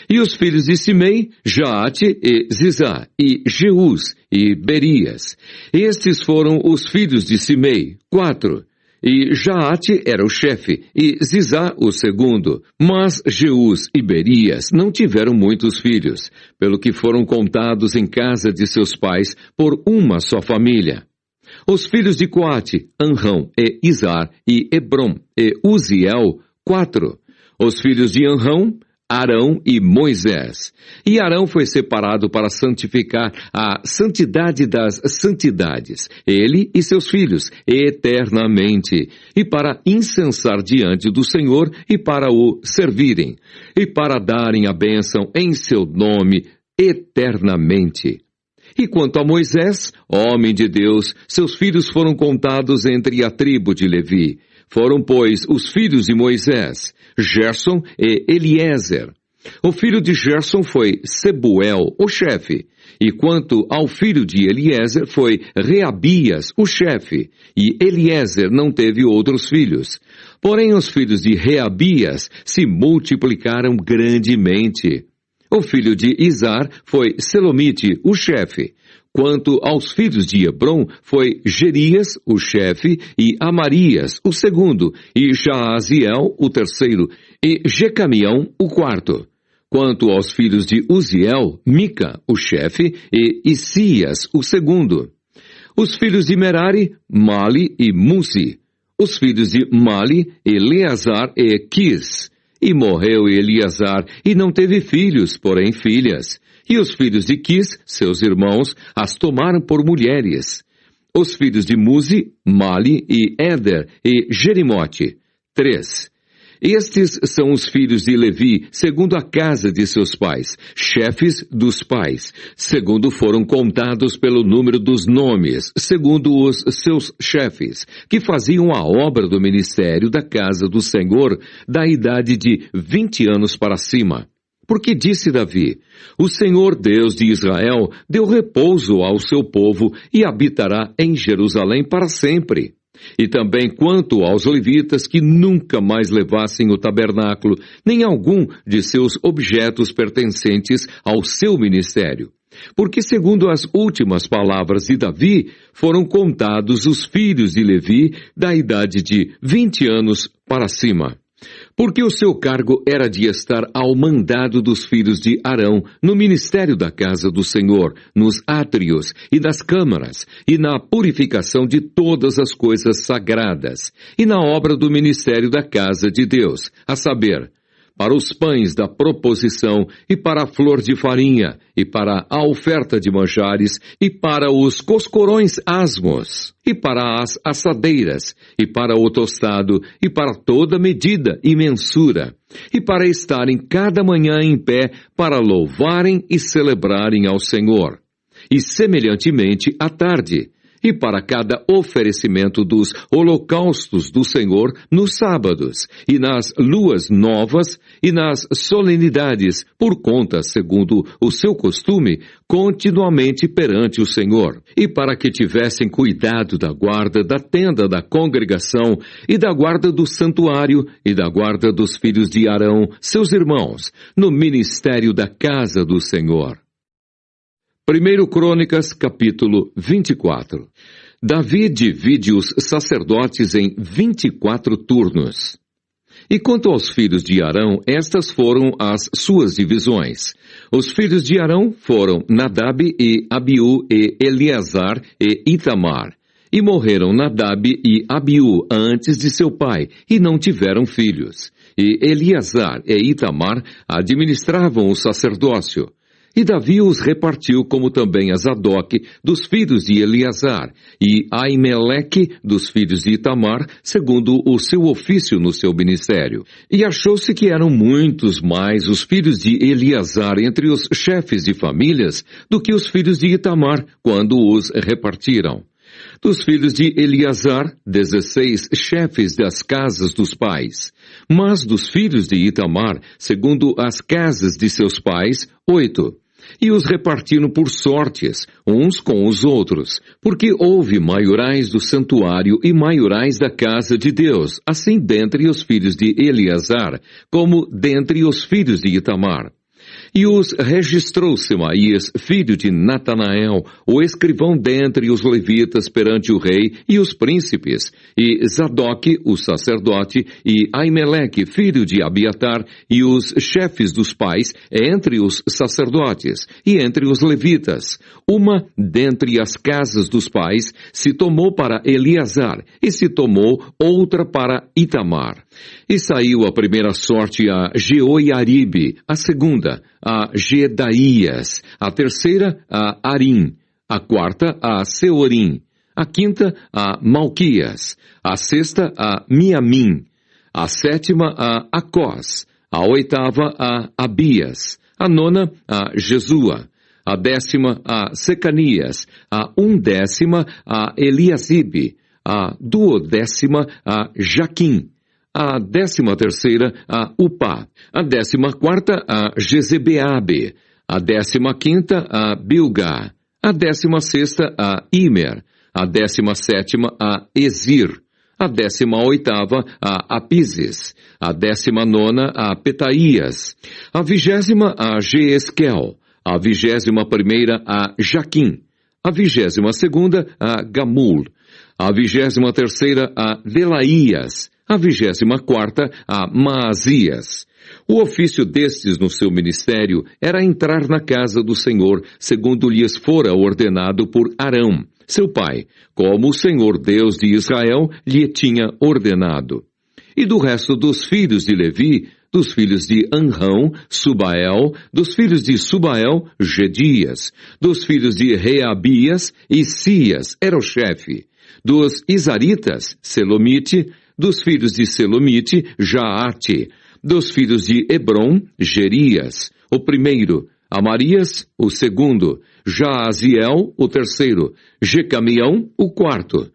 E os filhos de Simei, Jaate e Zizá, e Jeús e Berias. Estes foram os filhos de Simei, 4. E Jaate era o chefe, e Zizá o segundo. Mas Jeús e Berias não tiveram muitos filhos, pelo que foram contados em casa de seus pais por uma só família. Os filhos de Coate, Anrão e Izar, e Hebrom e Uziel, 4. Os filhos de Anrão, Arão e Moisés. E Arão foi separado para santificar a santidade das santidades, ele e seus filhos, eternamente, e para incensar diante do Senhor e para o servirem, e para darem a bênção em seu nome eternamente. E quanto a Moisés, homem de Deus, seus filhos foram contados entre a tribo de Levi. Foram, pois, os filhos de Moisés, Gerson e Eliezer. O filho de Gerson foi Sebuel, o chefe. E quanto ao filho de Eliezer, foi Reabias, o chefe. E Eliezer não teve outros filhos. Porém, os filhos de Reabias se multiplicaram grandemente. O filho de Izar foi Selomite, o chefe. Quanto aos filhos de Hebron, foi Gerias, o chefe, e Amarias, o segundo, e Jaaziel, o terceiro, e Jecamião, o quarto. Quanto aos filhos de Uziel, Mica, o chefe, e Isias, o segundo. Os filhos de Merari, Mali e Musi. Os filhos de Mali, Eleazar e Quis. E morreu Eleazar, e não teve filhos, porém filhas. E os filhos de Quis, seus irmãos, as tomaram por mulheres. Os filhos de Musi, Mali e Éder e Jerimote. 3. Estes são os filhos de Levi, segundo a casa de seus pais, chefes dos pais, segundo foram contados pelo número dos nomes, segundo os seus chefes, que faziam a obra do ministério da casa do Senhor, da idade de 20 anos para cima. Porque disse Davi, o Senhor Deus de Israel deu repouso ao seu povo e habitará em Jerusalém para sempre. E também quanto aos levitas que nunca mais levassem o tabernáculo, nem algum de seus objetos pertencentes ao seu ministério. Porque segundo as últimas palavras de Davi, foram contados os filhos de Levi da idade de 20 anos para cima. Porque o seu cargo era de estar ao mandado dos filhos de Arão, no ministério da casa do Senhor, nos átrios e nas câmaras, e na purificação de todas as coisas sagradas, e na obra do ministério da casa de Deus, a saber, para os pães da proposição, e para a flor de farinha, e para a oferta de manjares, e para os coscorões asmos, e para as assadeiras, e para o tostado, e para toda medida e mensura, e para estarem cada manhã em pé, para louvarem e celebrarem ao Senhor. E semelhantemente à tarde, e para cada oferecimento dos holocaustos do Senhor nos sábados, e nas luas novas, e nas solenidades, por conta, segundo o seu costume, continuamente perante o Senhor, e para que tivessem cuidado da guarda da tenda da congregação, e da guarda do santuário, e da guarda dos filhos de Arão, seus irmãos, no ministério da casa do Senhor. 1 Crônicas, capítulo 24. Davi divide os sacerdotes em 24 turnos. E quanto aos filhos de Arão, estas foram as suas divisões. Os filhos de Arão foram Nadab e Abiú e Eleazar e Itamar. E morreram Nadab e Abiú antes de seu pai, e não tiveram filhos. E Eleazar e Itamar administravam o sacerdócio. E Davi os repartiu como também a Zadok dos filhos de Eleazar, e Aimeleque dos filhos de Itamar, segundo o seu ofício no seu ministério. E achou-se que eram muitos mais os filhos de Eleazar entre os chefes de famílias do que os filhos de Itamar, quando os repartiram. Dos filhos de Eleazar, 16 chefes das casas dos pais. Mas dos filhos de Itamar, segundo as casas de seus pais, 8. E os repartiram por sortes, uns com os outros, porque houve maiorais do santuário e maiorais da casa de Deus, assim dentre os filhos de Eleazar, como dentre os filhos de Itamar. E os registrou Semaías, filho de Natanael, o escrivão dentre os levitas perante o rei e os príncipes, e Zadok, o sacerdote, e Aimeleque, filho de Abiatar, e os chefes dos pais entre os sacerdotes e entre os levitas. Uma dentre as casas dos pais se tomou para Eleazar, e se tomou outra para Itamar. E saiu a primeira sorte a Jeoiaribe, a segunda a Gedaías, a terceira a Arim, a quarta a Seorim, a quinta a Malquias, a sexta a Miamim, a sétima a Acós, a oitava a Abias, a nona a Jesua, a 10ª a Secanias, a 11ª a Eliasibe, a 12ª a Jaquim, a 13ª a Upá, a 14ª a Jezebeabe, a 15ª a Bilgá, a 16ª a Imer, a 17ª a Ezir, a 18ª a Apizes, a 19ª a Petaías, a 20ª a Jeesquel, a 21ª a Jaquim, a 22ª a Gamul, a 23ª a Delaías, a 24ª a Maazias. O ofício destes no seu ministério era entrar na casa do Senhor, segundo lhes fora ordenado por Arão, seu pai, como o Senhor Deus de Israel lhe tinha ordenado. E do resto dos filhos de Levi, dos filhos de Anrão, Subael, dos filhos de Subael, Gedias, dos filhos de Reabias, Isias era o chefe, dos Izaritas, Selomite, dos filhos de Selomite, Jaate, dos filhos de Hebron, Gerias, o primeiro, Amarias, o segundo, Jaaziel, o terceiro, Jecamião, o quarto,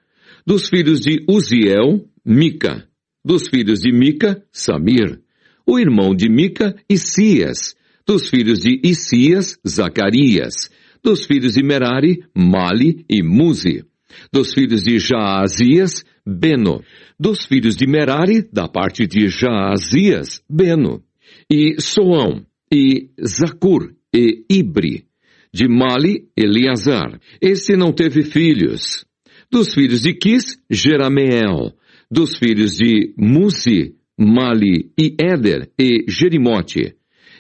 dos filhos de Uziel, Mica, dos filhos de Mica, Samir, o irmão de Mica, Isias, dos filhos de Isias, Zacarias, dos filhos de Merari, Mali e Muzi, dos filhos de Jaazias, Beno, dos filhos de Merari, da parte de Jaazias, Beno, e Soão, e Zacur, e Ibri, de Mali, Eleazar. Este não teve filhos. Dos filhos de Quis, Jerameel, dos filhos de Musi, Mali e Éder e Jerimote.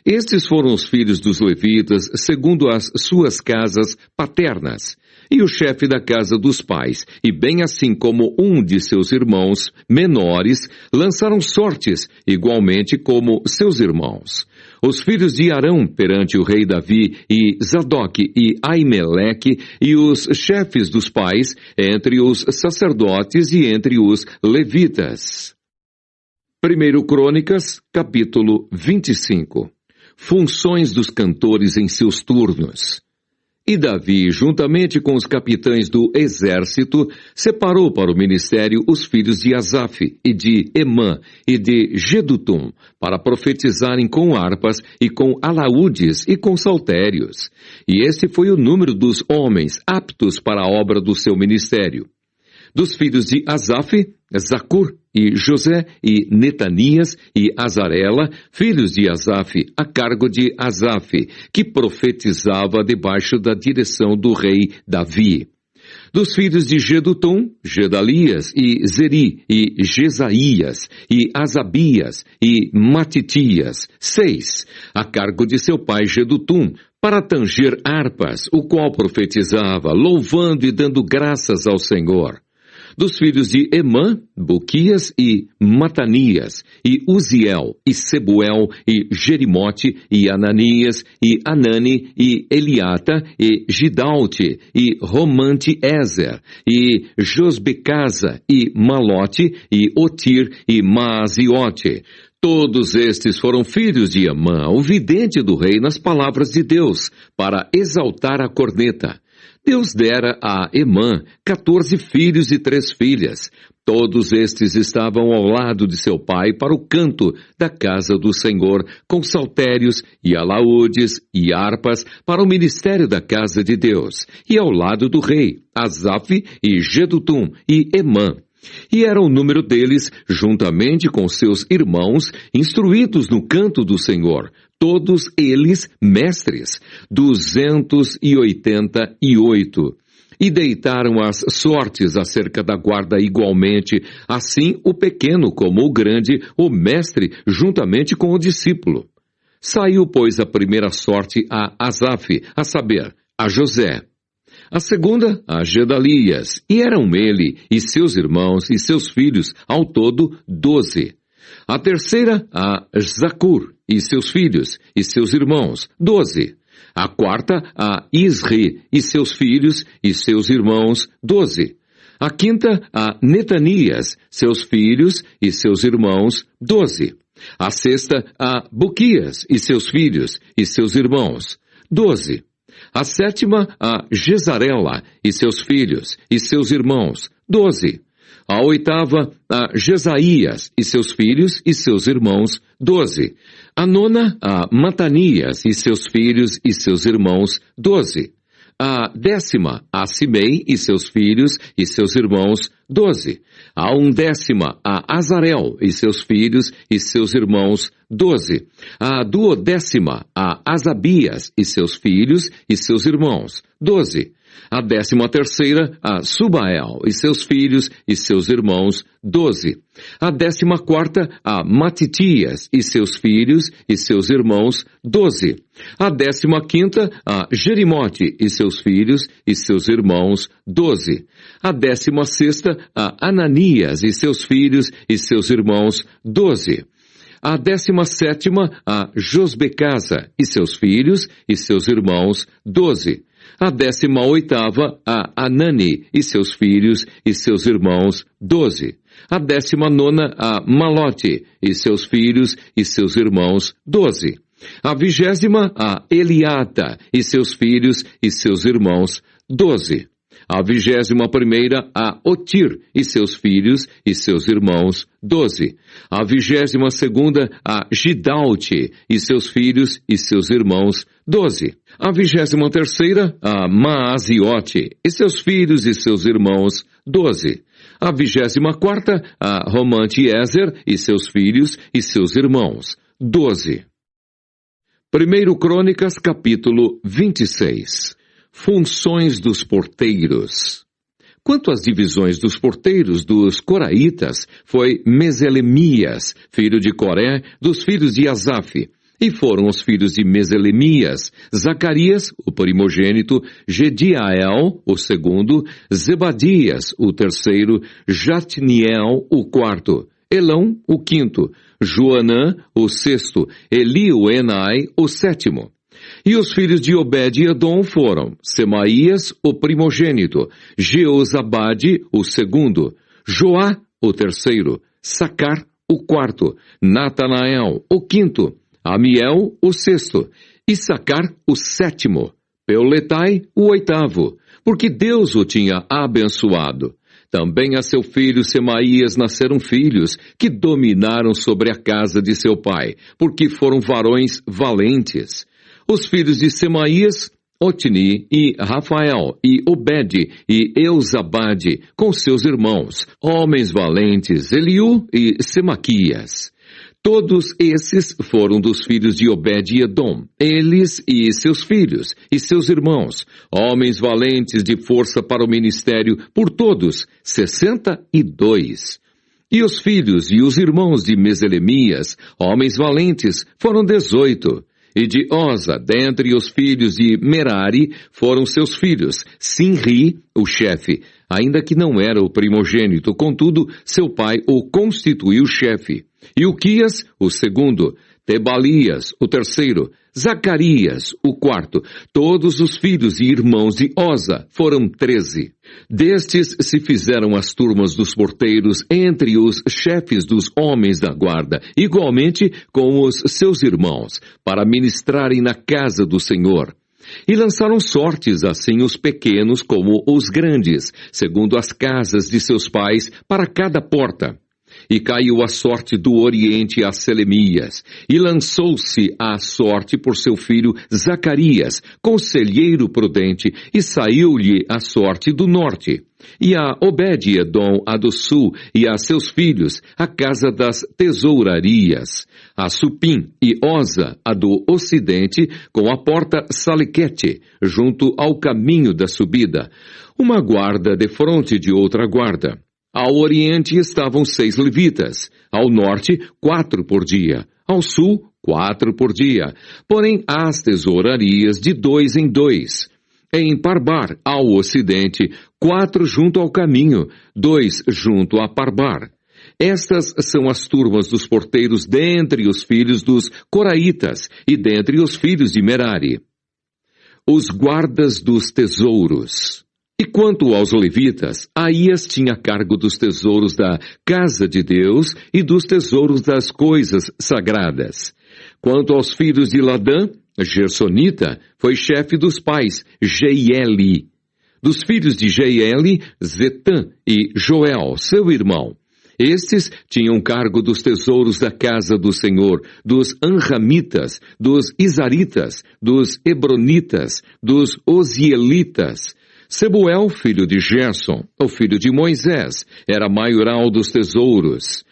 Estes foram os filhos dos levitas, segundo as suas casas paternas, e o chefe da casa dos pais, e bem assim como um de seus irmãos menores, lançaram sortes, igualmente como seus irmãos. Os filhos de Arão perante o rei Davi, e Zadok e Aimeleque, e os chefes dos pais, entre os sacerdotes e entre os levitas. 1 Crônicas, capítulo 25. Funções dos cantores em seus turnos. E Davi, juntamente com os capitães do exército, separou para o ministério os filhos de Asaf, e de Emã, e de Gedutum, para profetizarem com harpas, e com alaúdes, e com saltérios. E este foi o número dos homens aptos para a obra do seu ministério. Dos filhos de Asaf, Zacur, e José, e Netanias, e Azarela, filhos de Asaf, a cargo de Asaf, que profetizava debaixo da direção do rei Davi. Dos filhos de Gedutum, Gedalias, e Zeri, e Jesaías, e Asabias, e Matitias, 6, a cargo de seu pai Gedutum, para tanger harpas, o qual profetizava, louvando e dando graças ao Senhor. Dos filhos de Emã, Buquias e Matanias, e Uziel, e Sebuel, e Jerimote, e Ananias, e Anani, e Eliata, e Gidalte, e Romante-Ezer, e Josbecasa, e Malote, e Otir, e Maaziote. Todos estes foram filhos de Amã, o vidente do rei, nas palavras de Deus, para exaltar a corneta. Deus dera a Emã 14 filhos e 3 filhas. Todos estes estavam ao lado de seu pai para o canto da casa do Senhor, com saltérios e alaúdes e harpas para o ministério da casa de Deus, e ao lado do rei, Asaf e Gedutum e Emã. E era o número deles, juntamente com seus irmãos, instruídos no canto do Senhor, todos eles mestres, 288. E deitaram as sortes acerca da guarda igualmente, assim o pequeno como o grande, o mestre, juntamente com o discípulo. Saiu, pois, a primeira sorte a Asaf, a saber, a José. A segunda, a Gedalias, e eram ele, e seus irmãos, e seus filhos, ao todo 12. A terceira, a Zacur, e seus filhos, e seus irmãos, 12. A quarta, a Isri, e seus filhos, e seus irmãos, 12. A quinta, a Netanias, seus filhos, e seus irmãos, 12. A sexta, a Buquias, e seus filhos, e seus irmãos, 12. A sétima, a Jezarela, e seus filhos, e seus irmãos, 12. A 8ª, a Jesaías e seus filhos e seus irmãos, 12. A 9ª, a Matanias e seus filhos e seus irmãos, 12. A 10ª, a Simei e seus filhos e seus irmãos, 12. A 11ª, a Azarel e seus filhos e seus irmãos, 12. A 12ª, a Asabias e seus filhos e seus irmãos, 12. A 13ª, a Subael e seus filhos e seus irmãos, 12. A 14ª, a Matitias e seus filhos e seus irmãos, 12. A 15ª, a Jerimote e seus filhos e seus irmãos, 12. A 16ª, a Ananias e seus filhos e seus irmãos, 12. A 17ª, a Josbecasa e seus filhos e seus irmãos, 12. A 18ª, a Anani e seus filhos e seus irmãos, 12. A 19ª, a Malote e seus filhos e seus irmãos, 12. A 20ª, a Eliata e seus filhos e seus irmãos, 12. A 21ª, a Otir e seus filhos e seus irmãos, 12. A 22ª, a Gidalte e seus filhos e seus irmãos, 12. A 23ª, a Maaziote e seus filhos e seus irmãos, 12. A 24ª, a Romantiezer e seus filhos e seus irmãos, 12. 1 Crônicas, capítulo 26. Funções dos porteiros. Quanto às divisões dos porteiros dos coraitas, foi Meselemias, filho de Coré, dos filhos de Asaf. E foram os filhos de Meselemias, Zacarias, o primogênito, Gediael, o segundo, Zebadias, o terceiro, Jatniel, o quarto, Elão, o quinto, Joanã, o sexto, Elioenai, o sétimo. E os filhos de Obed-edom foram Semaías, o primogênito, Jeozabade, o segundo, Joá, o terceiro, Sacar, o quarto, Natanael, o quinto, Amiel, o sexto, Issacar, o sétimo, Peuletai, o oitavo, porque Deus o tinha abençoado. Também a seu filho Semaías nasceram filhos, que dominaram sobre a casa de seu pai, porque foram varões valentes. Os filhos de Semaías, Otni e Rafael e Obed e Eusabade, com seus irmãos, homens valentes, Eliú e Semaquias. Todos esses foram dos filhos de Obed-edom, eles e seus filhos e seus irmãos, homens valentes de força para o ministério, por todos, 62. E os filhos e os irmãos de Meselemias, homens valentes, foram 18. E de Oza, dentre os filhos de Merari, foram seus filhos, Sinri, o chefe, ainda que não era o primogênito, contudo, seu pai o constituiu chefe. Ilquias, o segundo, Tebalias, o terceiro, Zacarias, o quarto. Todos os filhos e irmãos de Oza foram 13. Destes se fizeram as turmas dos porteiros entre os chefes dos homens da guarda, igualmente com os seus irmãos, para ministrarem na casa do Senhor. E lançaram sortes assim os pequenos como os grandes, segundo as casas de seus pais, para cada porta. E caiu a sorte do Oriente a Selemias, e lançou-se a sorte por seu filho Zacarias, conselheiro prudente, e saiu-lhe a sorte do norte. E a Obed-edom a do sul, e a seus filhos, a casa das tesourarias. A Supim e Oza, a do ocidente, com a porta Saliquete, junto ao caminho da subida. Uma guarda defronte de outra guarda. Ao oriente estavam 6 levitas, ao norte 4 por dia, ao sul 4 por dia, porém as tesourarias de 2 em 2. Em Parbar, ao ocidente, 4 junto ao caminho, 2 junto a Parbar. Estas são as turmas dos porteiros dentre os filhos dos coraitas e dentre os filhos de Merari. Os guardas dos tesouros. E quanto aos levitas, Aías tinha cargo dos tesouros da casa de Deus e dos tesouros das coisas sagradas. Quanto aos filhos de Ladã, Gersonita foi chefe dos pais, Jeieli. Dos filhos de Jeiel, Zetã e Joel, seu irmão. Estes tinham cargo dos tesouros da casa do Senhor, dos Anramitas, dos Izaritas, dos Hebronitas, dos Ozielitas. Sebuel, filho de Gerson, o filho de Moisés, era maioral dos tesouros.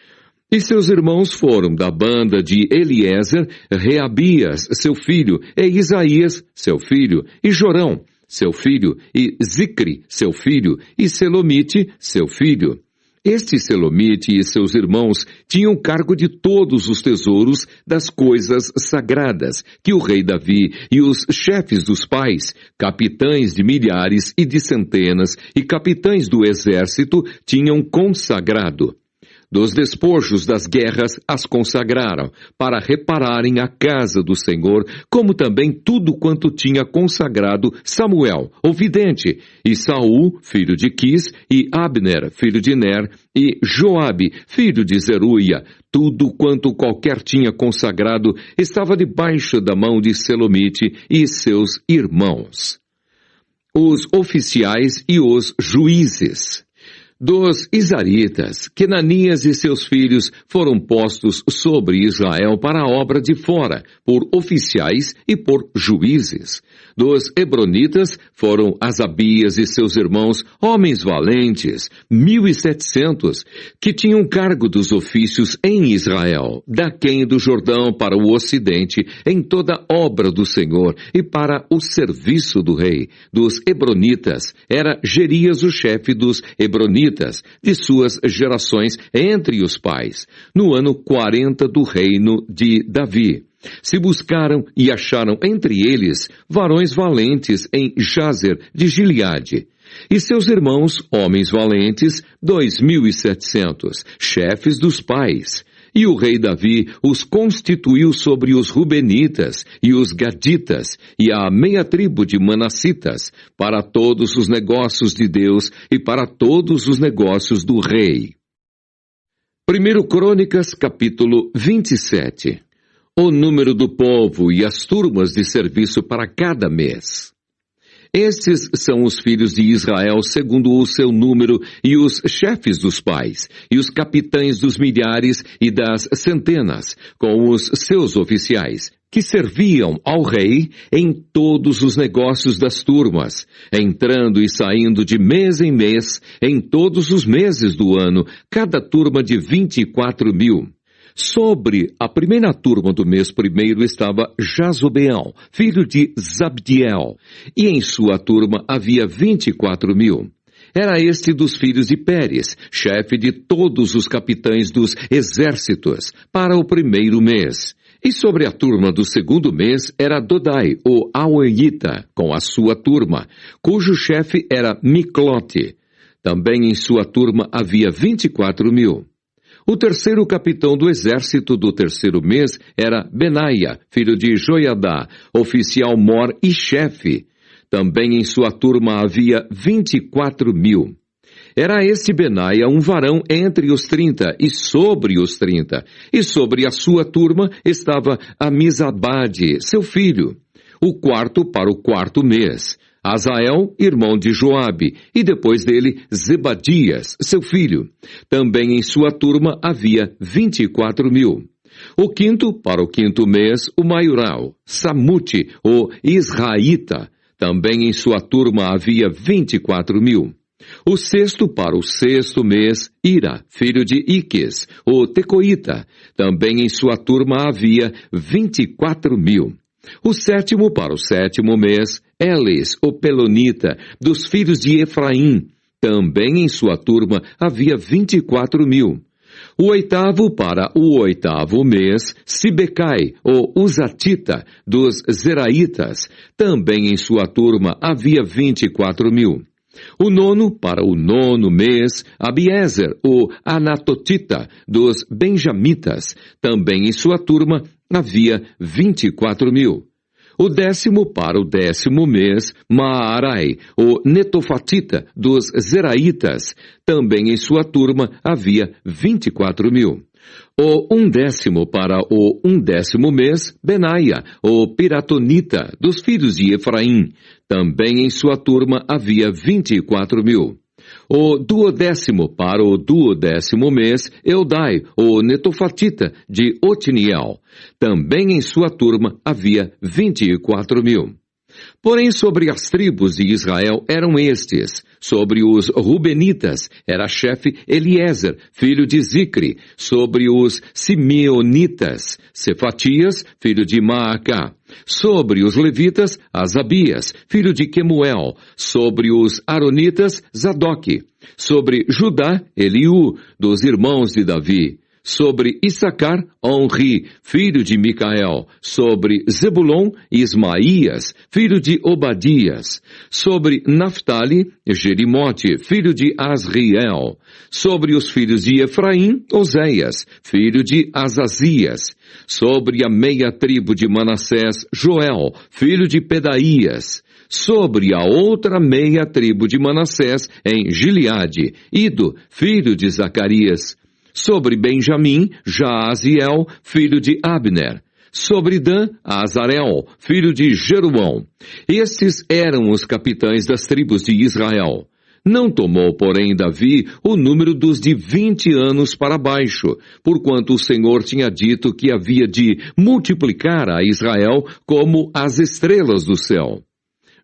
E seus irmãos foram da banda de Eliezer, Reabias, seu filho, e Isaías, seu filho, e Jorão, seu filho, e Zicri, seu filho, e Selomite, seu filho. Este Selomite e seus irmãos tinham cargo de todos os tesouros das coisas sagradas, que o rei Davi e os chefes dos pais, capitães de milhares e de centenas e capitães do exército tinham consagrado. Dos despojos das guerras as consagraram, para repararem a casa do Senhor, como também tudo quanto tinha consagrado Samuel, o vidente, e Saul, filho de Quis, e Abner, filho de Ner, e Joabe, filho de Zeruia. Tudo quanto qualquer tinha consagrado estava debaixo da mão de Selomite e seus irmãos. Os oficiais e os juízes. Dos Izaritas, Quenanias e seus filhos foram postos sobre Israel para a obra de fora, por oficiais e por juízes. Dos Hebronitas foram Asabias e seus irmãos, homens valentes, 1.700, que tinham cargo dos ofícios em Israel, daquém do Jordão para o ocidente, em toda obra do Senhor e para o serviço do rei. Dos Hebronitas era Gerias o chefe dos Hebronitas, de suas gerações entre os pais, no ano 40 do reino de Davi. Se buscaram e acharam entre eles varões valentes em Jazer de Gileade. E seus irmãos, homens valentes, 2.700, chefes dos pais. E o rei Davi os constituiu sobre os Rubenitas e os Gaditas e a meia tribo de Manassitas, para todos os negócios de Deus e para todos os negócios do rei. 1 Crônicas, capítulo 27. O número do povo e as turmas de serviço para cada mês. Estes são os filhos de Israel segundo o seu número e os chefes dos pais, e os capitães dos milhares e das centenas, com os seus oficiais, que serviam ao rei em todos os negócios das turmas, entrando e saindo de mês em mês, em todos os meses do ano, cada turma de 24.000. Sobre a primeira turma do mês primeiro estava Jazobeão, filho de Zabdiel, e em sua turma havia 24.000. Era este dos filhos de Pérez, chefe de todos os capitães dos exércitos, para o primeiro mês. E sobre a turma do segundo mês era Dodai, o Auelita, com a sua turma, cujo chefe era Miclote. Também em sua turma havia 24.000. O terceiro capitão do exército do terceiro mês era Benaia, filho de Joiadá, oficial mor e chefe. Também em sua turma havia 24.000. Era este Benaia um varão entre os 30 e sobre os 30. E sobre a sua turma estava Amizabade, seu filho. O quarto para o quarto mês. Azael, irmão de Joabe, e depois dele Zebadias, seu filho. Também em sua turma havia 24.000. O quinto, para o quinto mês, o maioral, Samute, o Israelita. Também em sua turma havia 24.000. O sexto, para o sexto mês, Ira, filho de Iques, o Tecoíta. Também em sua turma havia 24.000. O sétimo, para o sétimo mês, Elis, o Pelonita, dos filhos de Efraim. Também em sua turma havia 24.000. O oitavo, para o oitavo mês, Sibecai, o Uzatita, dos Zeraitas. Também em sua turma havia 24.000. O nono, para o nono mês, Abiezer, o Anatotita, dos Benjamitas. Também em sua turma havia 24.000. O décimo, para o décimo mês, Maarai, o Netofatita, dos Zeraitas. Também em sua turma havia 24.000. O 1º para o 1º mês, Benaia, o piratonita, dos filhos de Efraim. Também em sua turma havia 24.000. O 12º para o 12º mês, Eldai, o netofatita, de Otiniel. Também em sua turma havia 24.000. Porém, sobre as tribos de Israel eram estes. Sobre os Rubenitas era chefe Eliezer, filho de Zicre. Sobre os Simeonitas, Cefatias, filho de Maacá. Sobre os levitas, Asabias, filho de Quemuel. Sobre os aronitas, Zadoque. Sobre Judá, Eliú, dos irmãos de Davi. Sobre Issacar, Onri, filho de Micael. Sobre Zebulon, Ismaías, filho de Obadias. Sobre Naphtali, Jerimote, filho de Asriel. Sobre os filhos de Efraim, Oséias, filho de Azazias. Sobre a meia tribo de Manassés, Joel, filho de Pedaías. Sobre a outra meia tribo de Manassés, em Gileade, Ido, filho de Zacarias. Sobre Benjamim, Jaaziel, filho de Abner. Sobre Dan, Azarel, filho de Jeroão. Estes eram os capitães das tribos de Israel. Não tomou, porém, Davi o número dos de 20 anos para baixo, porquanto o Senhor tinha dito que havia de multiplicar a Israel como as estrelas do céu.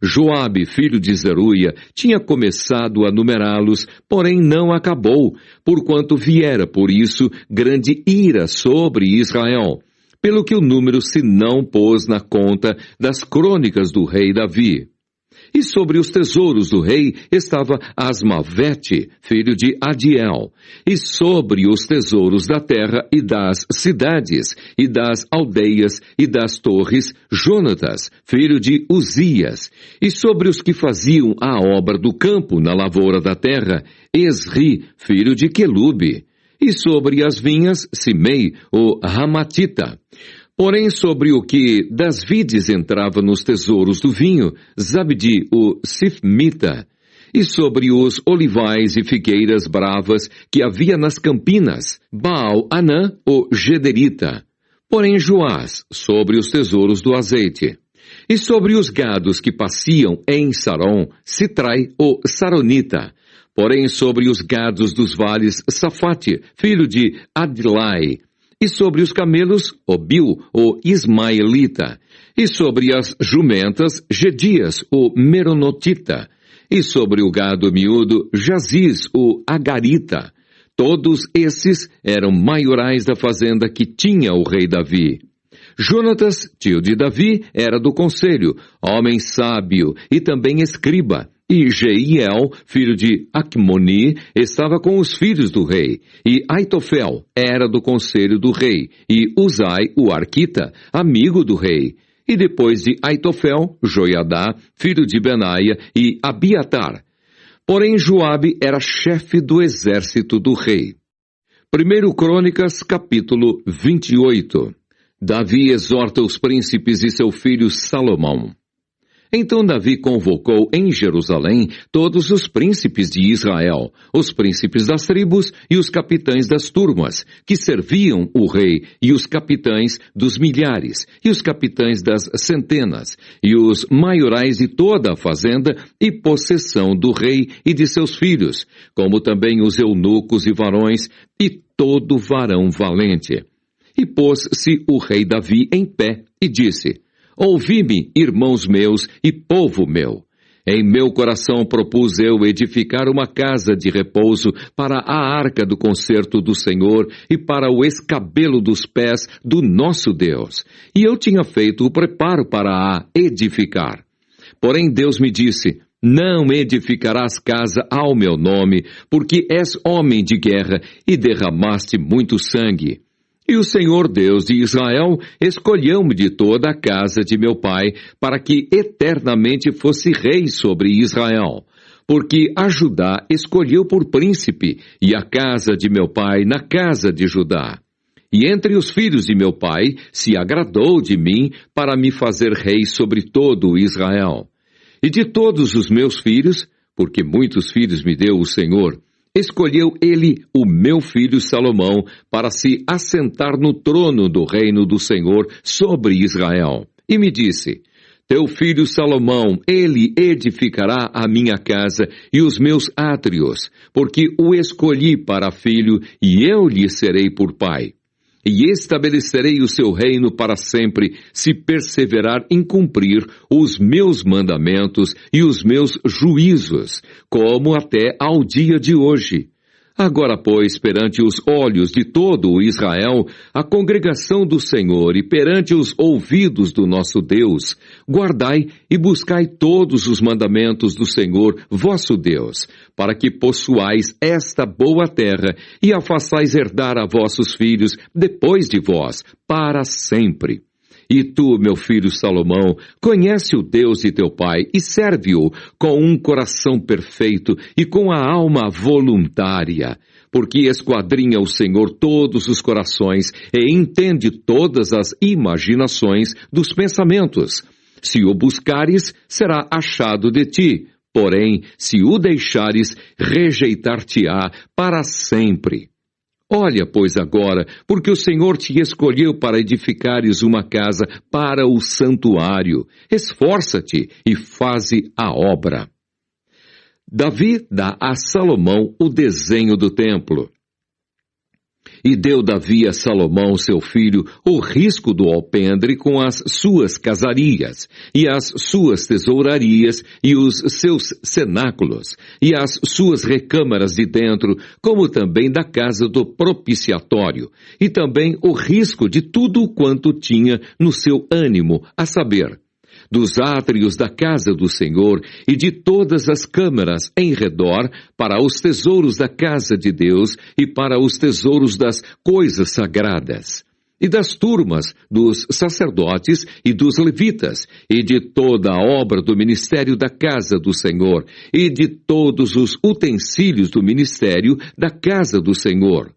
Joabe, filho de Zeruia, tinha começado a numerá-los, porém não acabou, porquanto viera por isso grande ira sobre Israel, pelo que o número se não pôs na conta das crônicas do rei Davi. E sobre os tesouros do rei estava Asmavete, filho de Adiel. E sobre os tesouros da terra e das cidades, e das aldeias e das torres, Jonatas, filho de Uzias. E sobre os que faziam a obra do campo na lavoura da terra, Esri, filho de Quelube. E sobre as vinhas, Simei, o Ramatita. Porém, sobre o que das vides entrava nos tesouros do vinho, Zabdi, o Sifmita. E sobre os olivais e figueiras bravas que havia nas campinas, Baal-Anã, o Gederita. Porém, Joás, sobre os tesouros do azeite. E sobre os gados que pasciam em Saron, Sitrai, o Saronita. Porém, sobre os gados dos vales, Safate, filho de Adlai. E sobre os camelos, Obil, o Ismaelita. E sobre as jumentas, Gedias, o Meronotita. E sobre o gado miúdo, Jaziz, o Agarita. Todos esses eram maiorais da fazenda que tinha o rei Davi. Jonatas, tio de Davi, era do conselho, homem sábio e também escriba. E Jeiel, filho de Acmoni, estava com os filhos do rei. E Aitofel era do conselho do rei. E Uzai, o arquita, amigo do rei. E depois de Aitofel, Joiadá, filho de Benaia, e Abiatar. Porém, Joabe era chefe do exército do rei. 1 Crônicas, capítulo 28. Davi exorta os príncipes e seu filho Salomão. Então Davi convocou em Jerusalém todos os príncipes de Israel, os príncipes das tribos e os capitães das turmas, que serviam o rei, e os capitães dos milhares, e os capitães das centenas, e os maiorais de toda a fazenda e possessão do rei e de seus filhos, como também os eunucos e varões, e todo varão valente. E pôs-se o rei Davi em pé, e disse: Ouvi-me, irmãos meus e povo meu. Em meu coração propus eu edificar uma casa de repouso para a arca do concerto do Senhor e para o escabelo dos pés do nosso Deus. E eu tinha feito o preparo para a edificar. Porém Deus me disse: Não edificarás casa ao meu nome, porque és homem de guerra e derramaste muito sangue. E o Senhor Deus de Israel escolheu-me de toda a casa de meu pai, para que eternamente fosse rei sobre Israel. Porque a Judá escolheu por príncipe, e a casa de meu pai na casa de Judá. E entre os filhos de meu pai se agradou de mim para me fazer rei sobre todo Israel. E de todos os meus filhos, porque muitos filhos me deu o Senhor, escolheu ele o meu filho Salomão para se assentar no trono do reino do Senhor sobre Israel. E me disse: teu filho Salomão, ele edificará a minha casa e os meus átrios, porque o escolhi para filho e eu lhe serei por pai. E estabelecerei o seu reino para sempre, se perseverar em cumprir os meus mandamentos e os meus juízos, como até ao dia de hoje. Agora, pois, perante os olhos de todo o Israel, a congregação do Senhor e perante os ouvidos do nosso Deus, guardai e buscai todos os mandamentos do Senhor, vosso Deus, para que possuais esta boa terra e a façais herdar a vossos filhos depois de vós, para sempre. E tu, meu filho Salomão, conhece o Deus de teu pai e serve-o com um coração perfeito e com a alma voluntária, porque esquadrinha o Senhor todos os corações e entende todas as imaginações dos pensamentos. Se o buscares, será achado de ti, porém, se o deixares, rejeitar-te-á para sempre. Olha, pois, agora, porque o Senhor te escolheu para edificares uma casa para o santuário. Esforça-te e faze a obra. Davi dá a Salomão o desenho do templo. E deu Davi a Salomão, seu filho, o risco do alpendre com as suas casarias, e as suas tesourarias, e os seus cenáculos, e as suas recâmaras de dentro, como também da casa do propiciatório, e também o risco de tudo quanto tinha no seu ânimo, a saber, dos átrios da casa do Senhor e de todas as câmaras em redor, para os tesouros da casa de Deus e para os tesouros das coisas sagradas, e das turmas dos sacerdotes e dos levitas, e de toda a obra do ministério da casa do Senhor, e de todos os utensílios do ministério da casa do Senhor.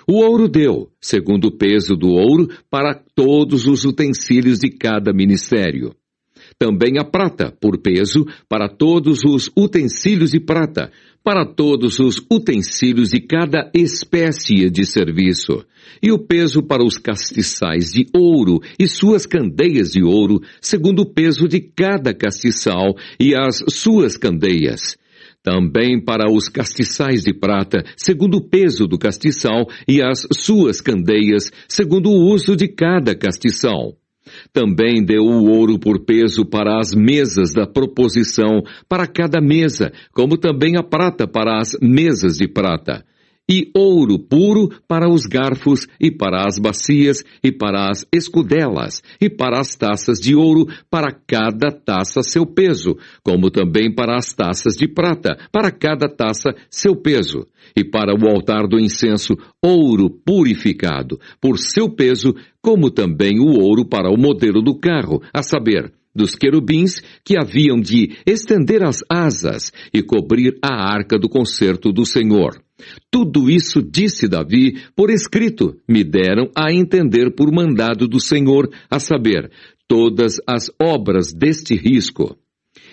O ouro deu, segundo o peso do ouro, para todos os utensílios de cada ministério. Também a prata, por peso, para todos os utensílios de prata, para todos os utensílios de cada espécie de serviço, e o peso para os castiçais de ouro e suas candeias de ouro, segundo o peso de cada castiçal e as suas candeias. Também para os castiçais de prata, segundo o peso do castiçal e as suas candeias, segundo o uso de cada castiçal. Também deu o ouro por peso para as mesas da proposição, para cada mesa, como também a prata para as mesas de prata. E ouro puro para os garfos, e para as bacias, e para as escudelas, e para as taças de ouro, para cada taça seu peso, como também para as taças de prata, para cada taça seu peso. E para o altar do incenso, ouro purificado, por seu peso, como também o ouro para o modelo do carro, a saber, dos querubins que haviam de estender as asas e cobrir a arca do concerto do Senhor. Tudo isso disse Davi por escrito, me deram a entender por mandado do Senhor, a saber, todas as obras deste risco.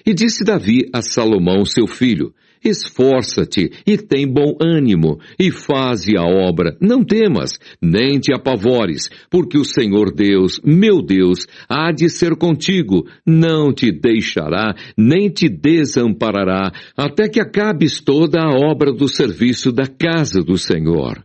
E disse Davi a Salomão, seu filho, esforça-te e tem bom ânimo, e faze a obra, não temas, nem te apavores, porque o Senhor Deus, meu Deus, há de ser contigo, não te deixará, nem te desamparará, até que acabes toda a obra do serviço da casa do Senhor.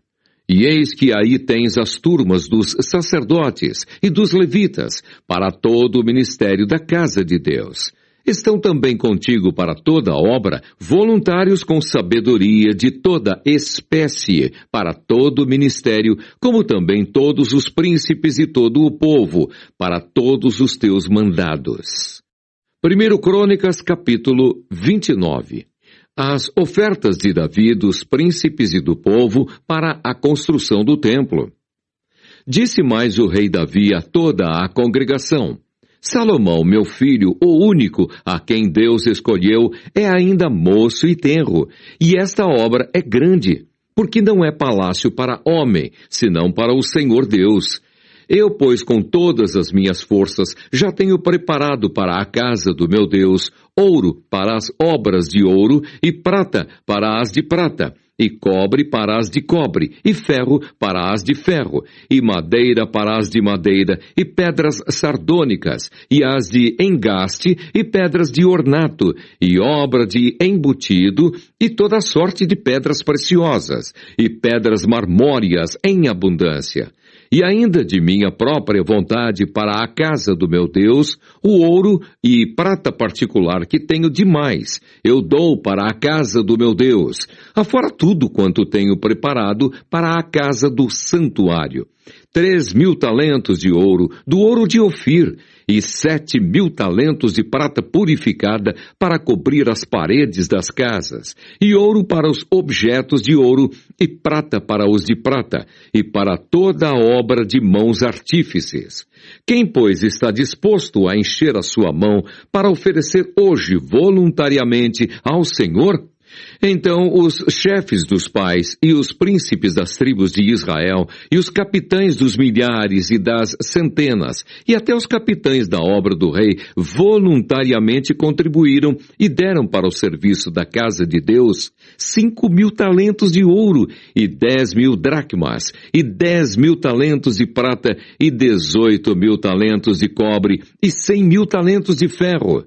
E eis que aí tens as turmas dos sacerdotes e dos levitas, para todo o ministério da casa de Deus. Estão também contigo para toda a obra, voluntários com sabedoria de toda espécie, para todo o ministério, como também todos os príncipes e todo o povo, para todos os teus mandados. 1 Crônicas, capítulo 29. As ofertas de Davi dos príncipes e do povo para a construção do templo. Disse mais o rei Davi a toda a congregação: Salomão, meu filho, o único a quem Deus escolheu, é ainda moço e tenro, e esta obra é grande, porque não é palácio para homem, senão para o Senhor Deus. Eu, pois, com todas as minhas forças, já tenho preparado para a casa do meu Deus ouro para as obras de ouro e prata para as de prata, e cobre para as de cobre, e ferro para as de ferro, e madeira para as de madeira, e pedras sardônicas, e as de engaste, e pedras de ornato, e obra de embutido, e toda sorte de pedras preciosas, e pedras marmóreas em abundância. E ainda de minha própria vontade para a casa do meu Deus, o ouro e prata particular que tenho demais, eu dou para a casa do meu Deus, afora tudo quanto tenho preparado para a casa do santuário. 3.000 talentos de ouro, do ouro de Ofir, e 7.000 talentos de prata purificada para cobrir as paredes das casas, e ouro para os objetos de ouro, e prata para os de prata, e para toda a obra de mãos artífices. Quem, pois, está disposto a encher a sua mão para oferecer hoje voluntariamente ao Senhor? Então os chefes dos pais e os príncipes das tribos de Israel e os capitães dos milhares e das centenas e até os capitães da obra do rei voluntariamente contribuíram e deram para o serviço da casa de Deus 5.000 talentos de ouro e 10.000 dracmas e 10.000 talentos de prata e 18.000 talentos de cobre e 100.000 talentos de ferro.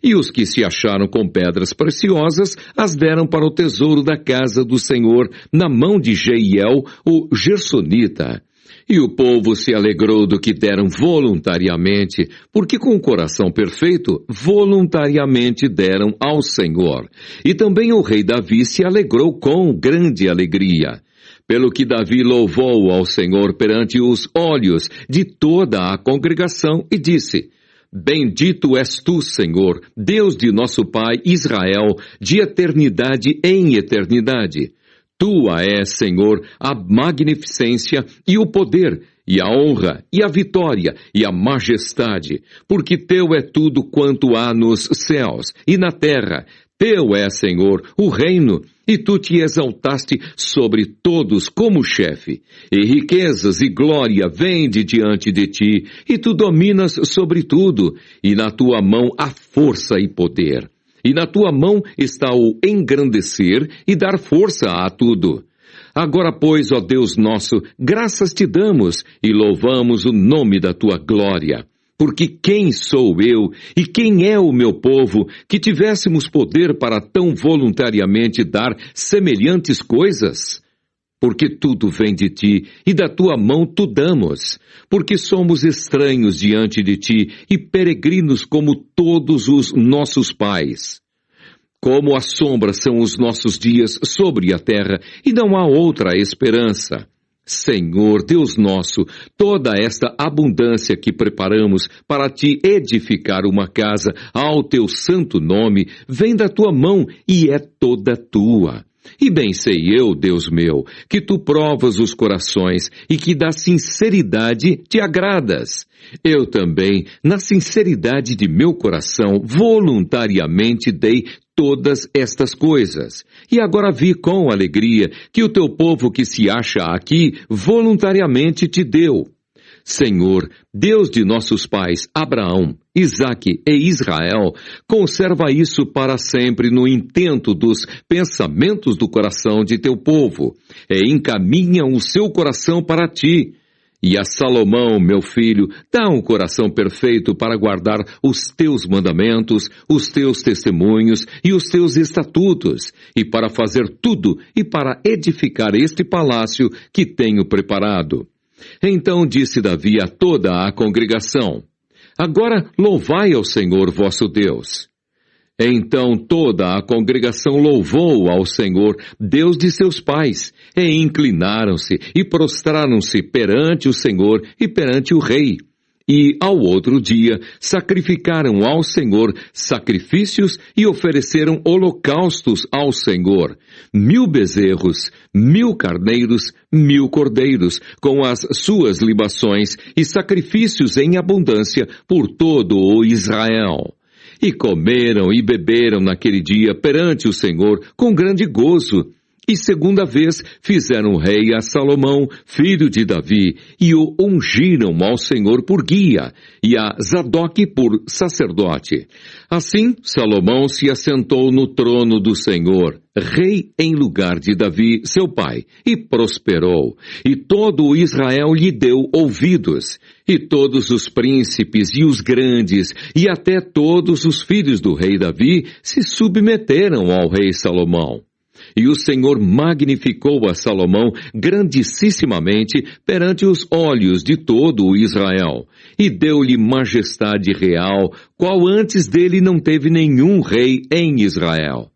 E os que se acharam com pedras preciosas as deram para o tesouro da casa do Senhor, na mão de Jeiel, o Gersonita. E o povo se alegrou do que deram voluntariamente, porque com o coração perfeito, voluntariamente deram ao Senhor. E também o rei Davi se alegrou com grande alegria. Pelo que Davi louvou ao Senhor perante os olhos de toda a congregação e disse: Bendito és tu, Senhor, Deus de nosso Pai Israel, de eternidade em eternidade. Tua é, Senhor, a magnificência e o poder, e a honra, e a vitória, e a majestade, porque teu é tudo quanto há nos céus e na terra. Teu é, Senhor, o reino, e tu te exaltaste sobre todos como chefe. E riquezas e glória vêm de diante de ti, e tu dominas sobre tudo, e na tua mão há força e poder. E na tua mão está o engrandecer e dar força a tudo. Agora, pois, ó Deus nosso, graças te damos e louvamos o nome da tua glória. Porque quem sou eu e quem é o meu povo que tivéssemos poder para tão voluntariamente dar semelhantes coisas? Porque tudo vem de ti e da tua mão tu damos. Porque somos estranhos diante de ti e peregrinos como todos os nossos pais. Como a sombra são os nossos dias sobre a terra e não há outra esperança. Senhor, Deus nosso, toda esta abundância que preparamos para te edificar uma casa ao teu santo nome, vem da tua mão e é toda tua. E bem sei eu, Deus meu, que tu provas os corações e que da sinceridade te agradas. Eu também, na sinceridade de meu coração, voluntariamente dei todas estas coisas. E agora vi com alegria que o teu povo que se acha aqui voluntariamente te deu. Senhor, Deus de nossos pais, Abraão, Isaque e Israel, conserva isso para sempre no intento dos pensamentos do coração de teu povo, e encaminha o seu coração para ti. E a Salomão, meu filho, dá um coração perfeito para guardar os teus mandamentos, os teus testemunhos e os teus estatutos, e para fazer tudo e para edificar este palácio que tenho preparado. Então disse Davi a toda a congregação: Agora louvai ao Senhor vosso Deus. Então toda a congregação louvou ao Senhor, Deus de seus pais, e inclinaram-se e prostraram-se perante o Senhor e perante o rei. E ao outro dia sacrificaram ao Senhor sacrifícios e ofereceram holocaustos ao Senhor, 1.000 bezerros, 1.000 carneiros, 1.000 cordeiros, com as suas libações e sacrifícios em abundância por todo o Israel. E comeram e beberam naquele dia perante o Senhor com grande gozo. E segunda vez fizeram rei a Salomão, filho de Davi, e o ungiram ao Senhor por guia, e a Zadoque por sacerdote. Assim, Salomão se assentou no trono do Senhor, rei em lugar de Davi, seu pai, e prosperou. E todo o Israel lhe deu ouvidos, e todos os príncipes e os grandes, e até todos os filhos do rei Davi se submeteram ao rei Salomão. E o Senhor magnificou a Salomão grandissimamente perante os olhos de todo o Israel, e deu-lhe majestade real, qual antes dele não teve nenhum rei em Israel.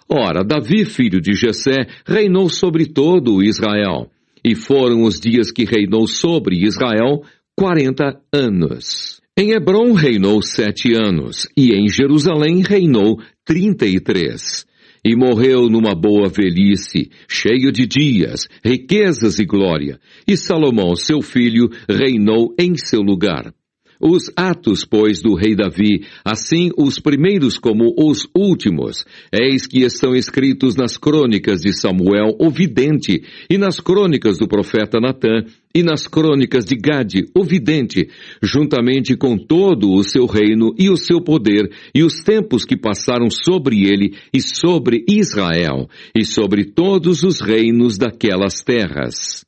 Ora, Davi, filho de Jessé, reinou sobre todo o Israel, e foram os dias que reinou sobre Israel 40 anos. Em Hebrom reinou 7 anos, e em Jerusalém reinou 33. E morreu numa boa velhice, cheio de dias, riquezas e glória. E Salomão, seu filho, reinou em seu lugar. Os atos, pois, do rei Davi, assim os primeiros como os últimos, eis que estão escritos nas crônicas de Samuel, o vidente, e nas crônicas do profeta Natã, e nas crônicas de Gade, o vidente, juntamente com todo o seu reino e o seu poder, e os tempos que passaram sobre ele e sobre Israel, e sobre todos os reinos daquelas terras.